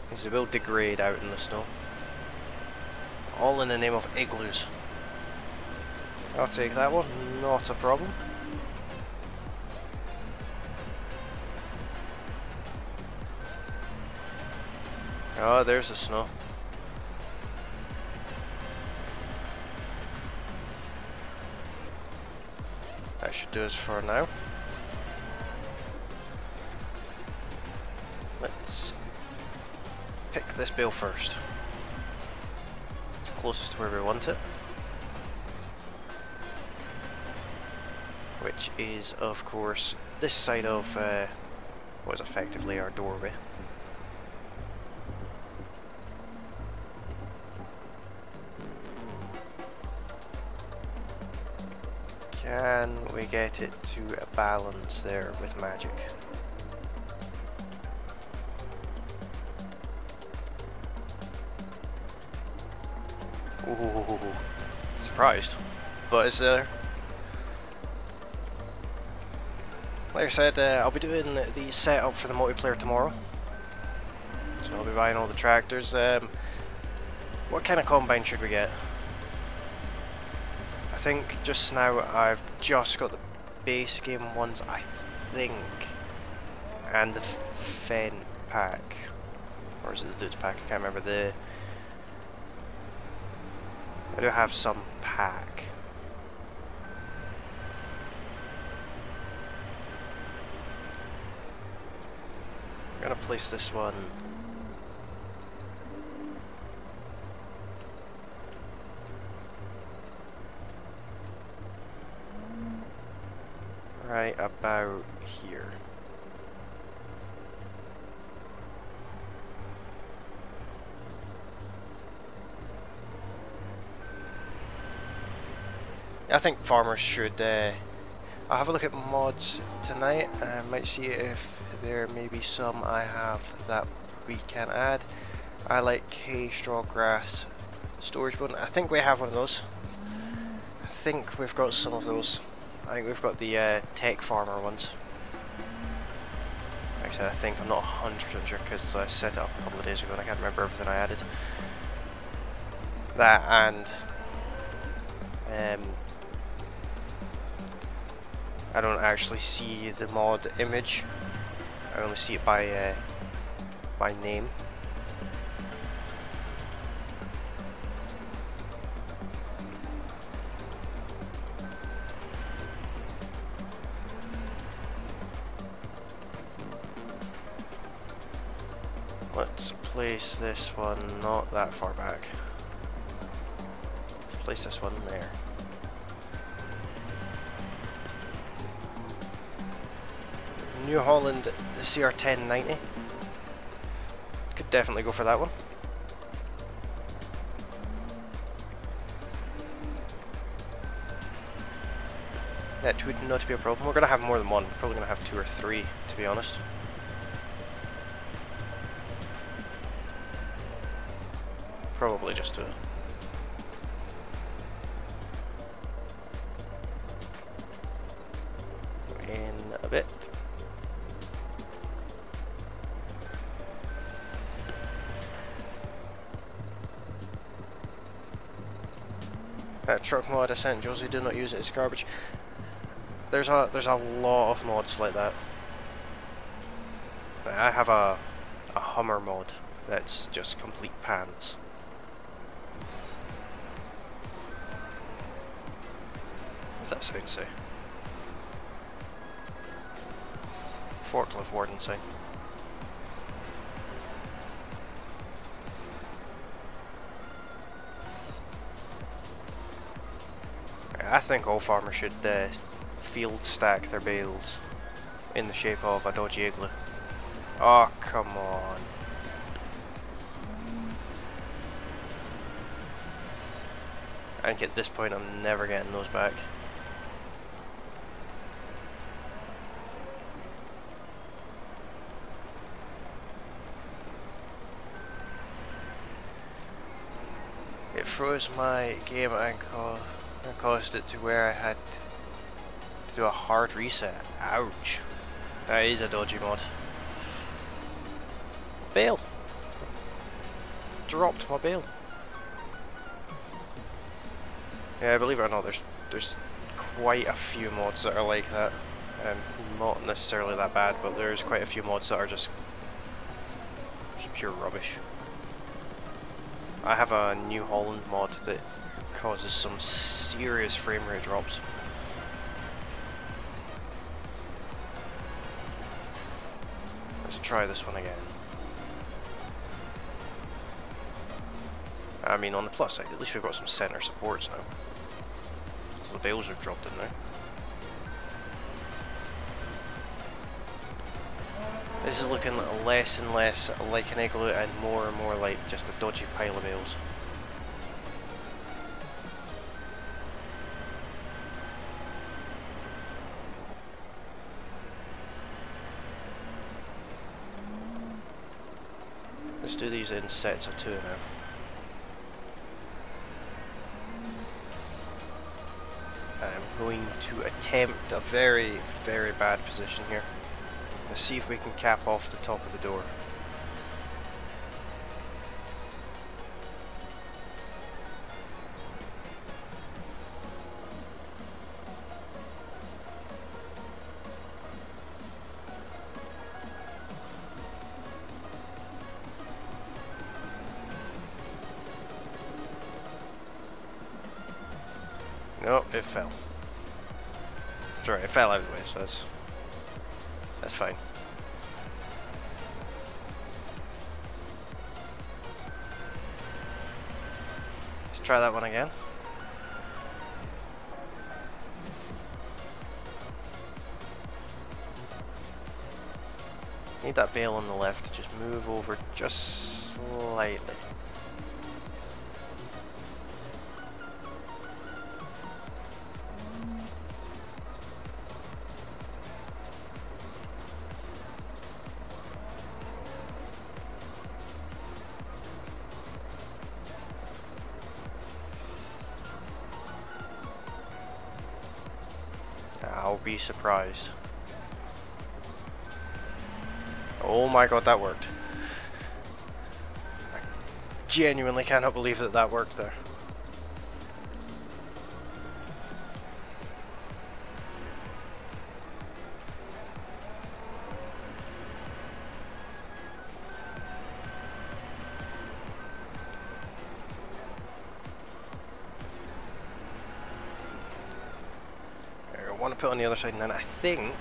Because they will degrade out in the snow. All in the name of igloos. I'll take that one, not a problem. Oh, there's the snow. That should do us for now. Let's pick this bale first. It's closest to where we want it. Which is, of course, this side of what is effectively our doorway. Can we get it to a balance there with magic? Ooh, surprised, but it's there. Like I said, I'll be doing the setup for the multiplayer tomorrow, so I'll be buying all the tractors. What kind of combine should we get? I think just now I've just got the base game ones, I think, and the Fen pack, or is it the Dudes pack? I can't remember. I do have some pack. I'm gonna place this one right about here. I think farmers should. I'll have a look at mods tonight. I might see if there may be some I have that we can add. I like hay, straw, grass, storage button. I think we have one of those. I think we've got some of those. I think we've got the tech farmer ones. Like I said, I think, I'm not 100% sure because I set it up a couple of days ago and I can't remember everything I added. That and I don't actually see the mod image. I only see it by name. Let's place this one not that far back. Place this one there. New Holland CR1090. Could definitely go for that one. That would not be a problem. We're going to have more than one. Probably going to have 2 or 3, to be honest. Probably just 2. In a bit. Truck mod I sent Josie, do not use it, it's garbage. There's a lot of mods like that. I have a Hummer mod that's just complete pants. What does that sign say? Forklift warden sign. I think all farmers should field stack their bales in the shape of a dodgy igloo. Oh, come on. I think at this point I'm never getting those back. It froze my game and caused it to where I had to do a hard reset. Ouch. That is a dodgy mod. Bale. Dropped my bale. Yeah, believe it or not, there's quite a few mods that are like that. Not necessarily that bad, but there's quite a few mods that are just pure rubbish. I have a New Holland mod that causes some serious frame rate drops. Let's try this one again. I mean, on the plus side, at least we've got some center supports now. So the bales are dropped in now. This is looking less and less like an igloo and more like just a dodgy pile of bales. Let's do these in sets of 2 now. I'm going to attempt a very, very bad position here. Let's see if we can cap off the top of the door. No, it fell. Sorry, it fell out of the way, so that's fine. Let's try that one again. Need that bale on the left to just move over just slightly. I'll be surprised. Oh my god, that worked. I genuinely cannot believe that that worked there. I want to put on the other side, and then I think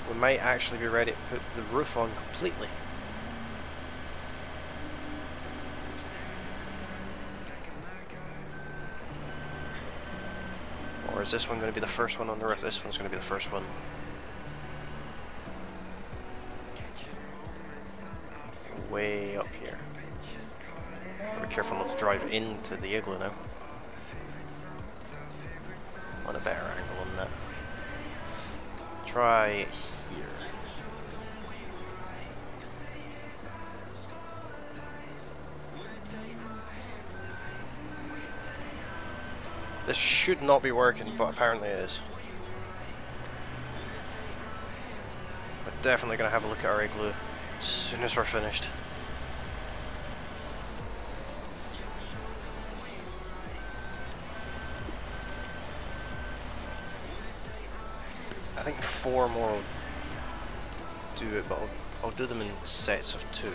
we might actually be ready to put the roof on completely. Or is this one going to be the first one on the roof? This one's going to be the first one. Way up here. Be careful not to drive into the igloo now. Want a better angle on that. Try here. This should not be working, but apparently it is. We're definitely going to have a look at our igloo as soon as we're finished. I think 4 more will do it, but I'll do them in sets of 2.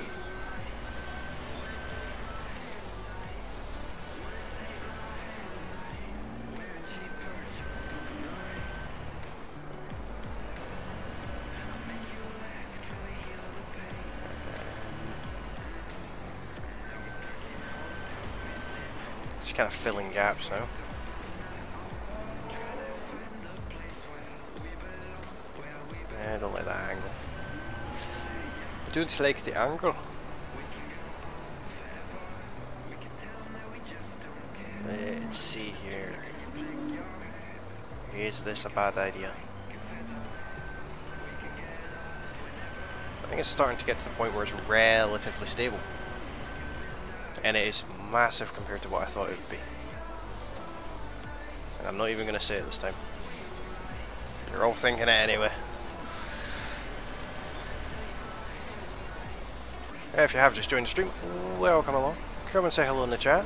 Just kind of filling gaps now. I don't like that angle. I don't like the angle. Let's see here. Is this a bad idea? I think it's starting to get to the point where it's relatively stable. And it is massive compared to what I thought it would be. And I'm not even going to say it this time. You're all thinking it anyway. If you have just joined the stream, welcome along. Come and say hello in the chat.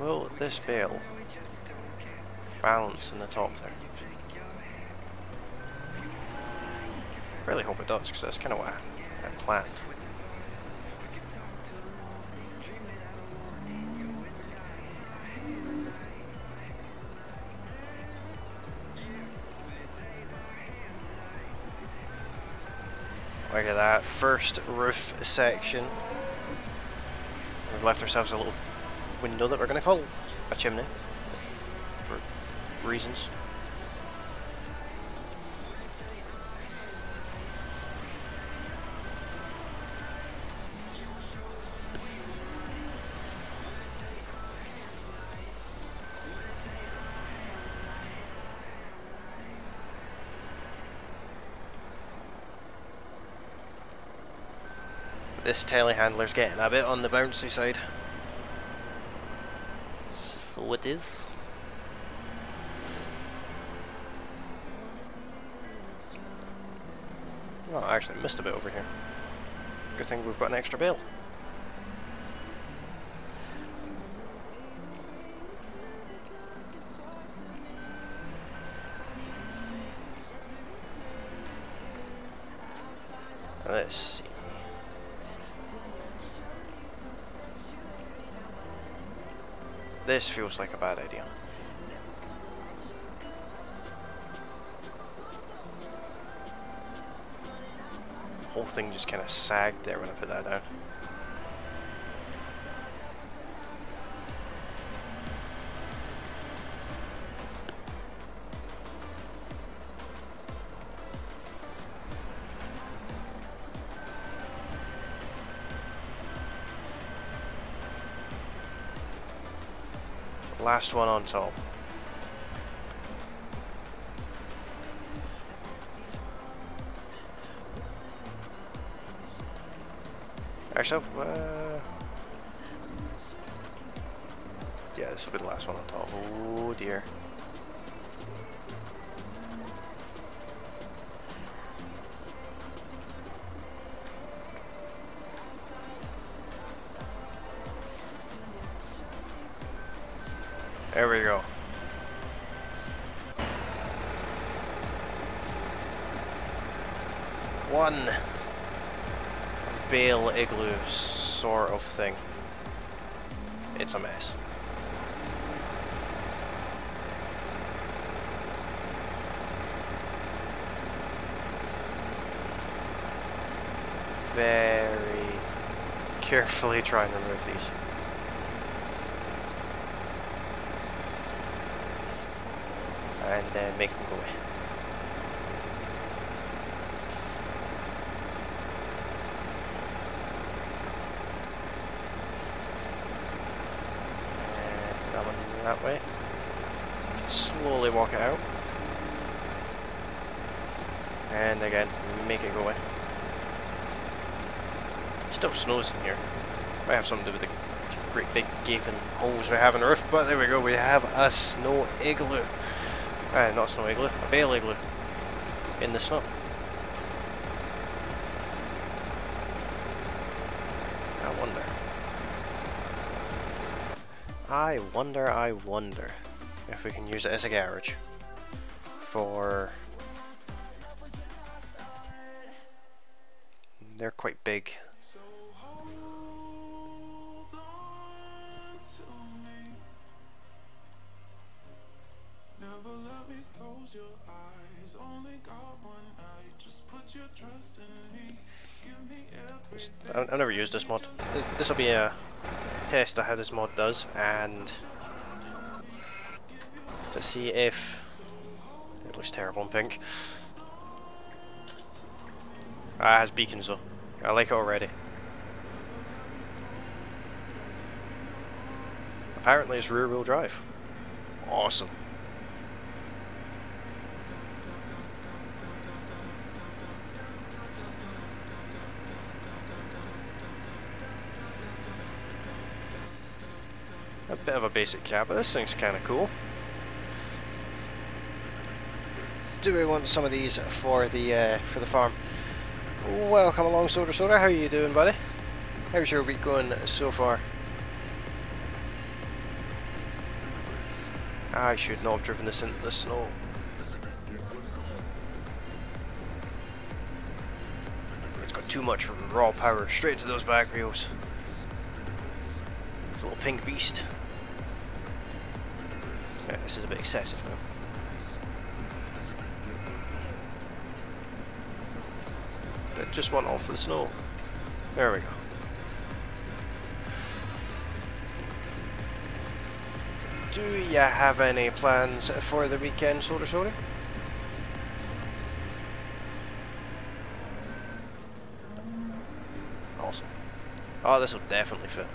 Will this bale balance in the top there? I really hope it does, because that's kind of what I planned. Look at that, first roof section. We've left ourselves a little window that we're going to call a chimney, for reasons. This telehandler's getting a bit on the bouncy side. So it is. Oh, I actually missed a bit over here. Good thing we've got an extra bale. Let's see. This feels like a bad idea. The whole thing just kind of sagged there when I put that down. Last one on top. Actually, yeah, this will be the last one on top. Oh dear. There we go. One bale igloo sort of thing. It's a mess. Very carefully try and remove these. And then make them go away. And that one that way. You can slowly walk it out. And again, make it go away. Still snows in here. Might have something to do with the great big gaping holes we have in the roof, but there we go, we have a snow igloo. Not a snow igloo, a bale igloo in the snow. I wonder if we can use it as a garage for... They're quite big. I've never used this mod. This will be a test of how this mod does, and to see if it looks terrible in pink. It has beacons though. I like it already. Apparently it's rear wheel drive. Awesome. A bit of a basic cab, but this thing's kind of cool. Do we want some of these for the farm? Welcome along, Soda. How are you doing, buddy? How's your week going so far? I should not have driven this into the snow. It's got too much raw power straight to those back wheels. Little pink beast. Yeah, this is a bit excessive now. That just went off the snow. There we go. Do you have any plans for the weekend, Soda? Awesome. Oh, this will definitely fit.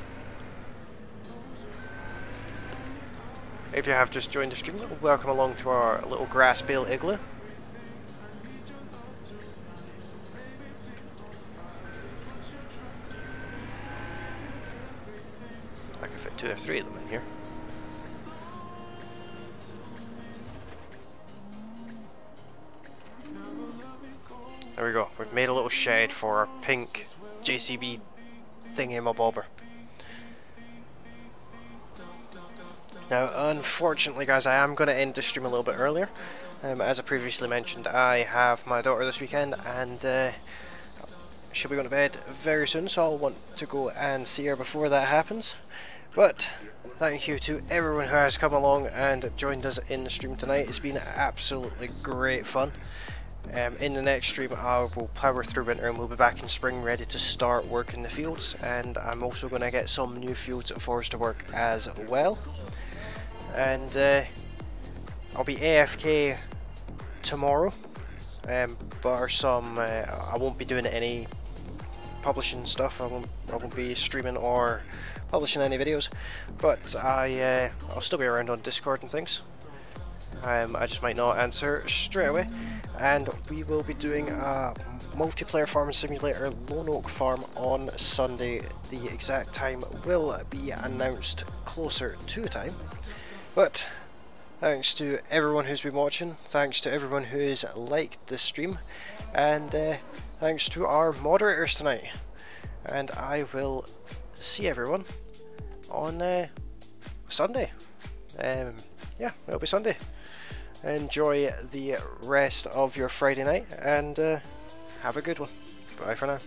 If you have just joined the stream, welcome along to our little grass bale igloo. there are 3 of them in here. There we go. We've made a little shed for our pink JCB thingy-mabobber. Now, unfortunately, guys, I am going to end the stream a little bit earlier. As I previously mentioned, I have my daughter this weekend, and she'll be going to bed very soon, so I'll want to go and see her before that happens. But thank you to everyone who has come along and joined us in the stream tonight. It's been absolutely great fun. In the next stream, I will power through winter and we'll be back in spring ready to start working the fields, and I'm also going to get some new fields for us to work as well. And I'll be AFK tomorrow, bar some, I won't be doing any publishing stuff. I won't be streaming or publishing any videos, but I'll still be around on Discord and things. I just might not answer straight away, and we will be doing a multiplayer farm simulator Lone Oak Farm on Sunday. The exact time will be announced closer to time, but thanks to everyone who's been watching, thanks to everyone who's liked this stream, and thanks to our moderators tonight. And I will see everyone on Sunday. Yeah, it'll be Sunday. Enjoy the rest of your Friday night, and have a good one. Bye for now.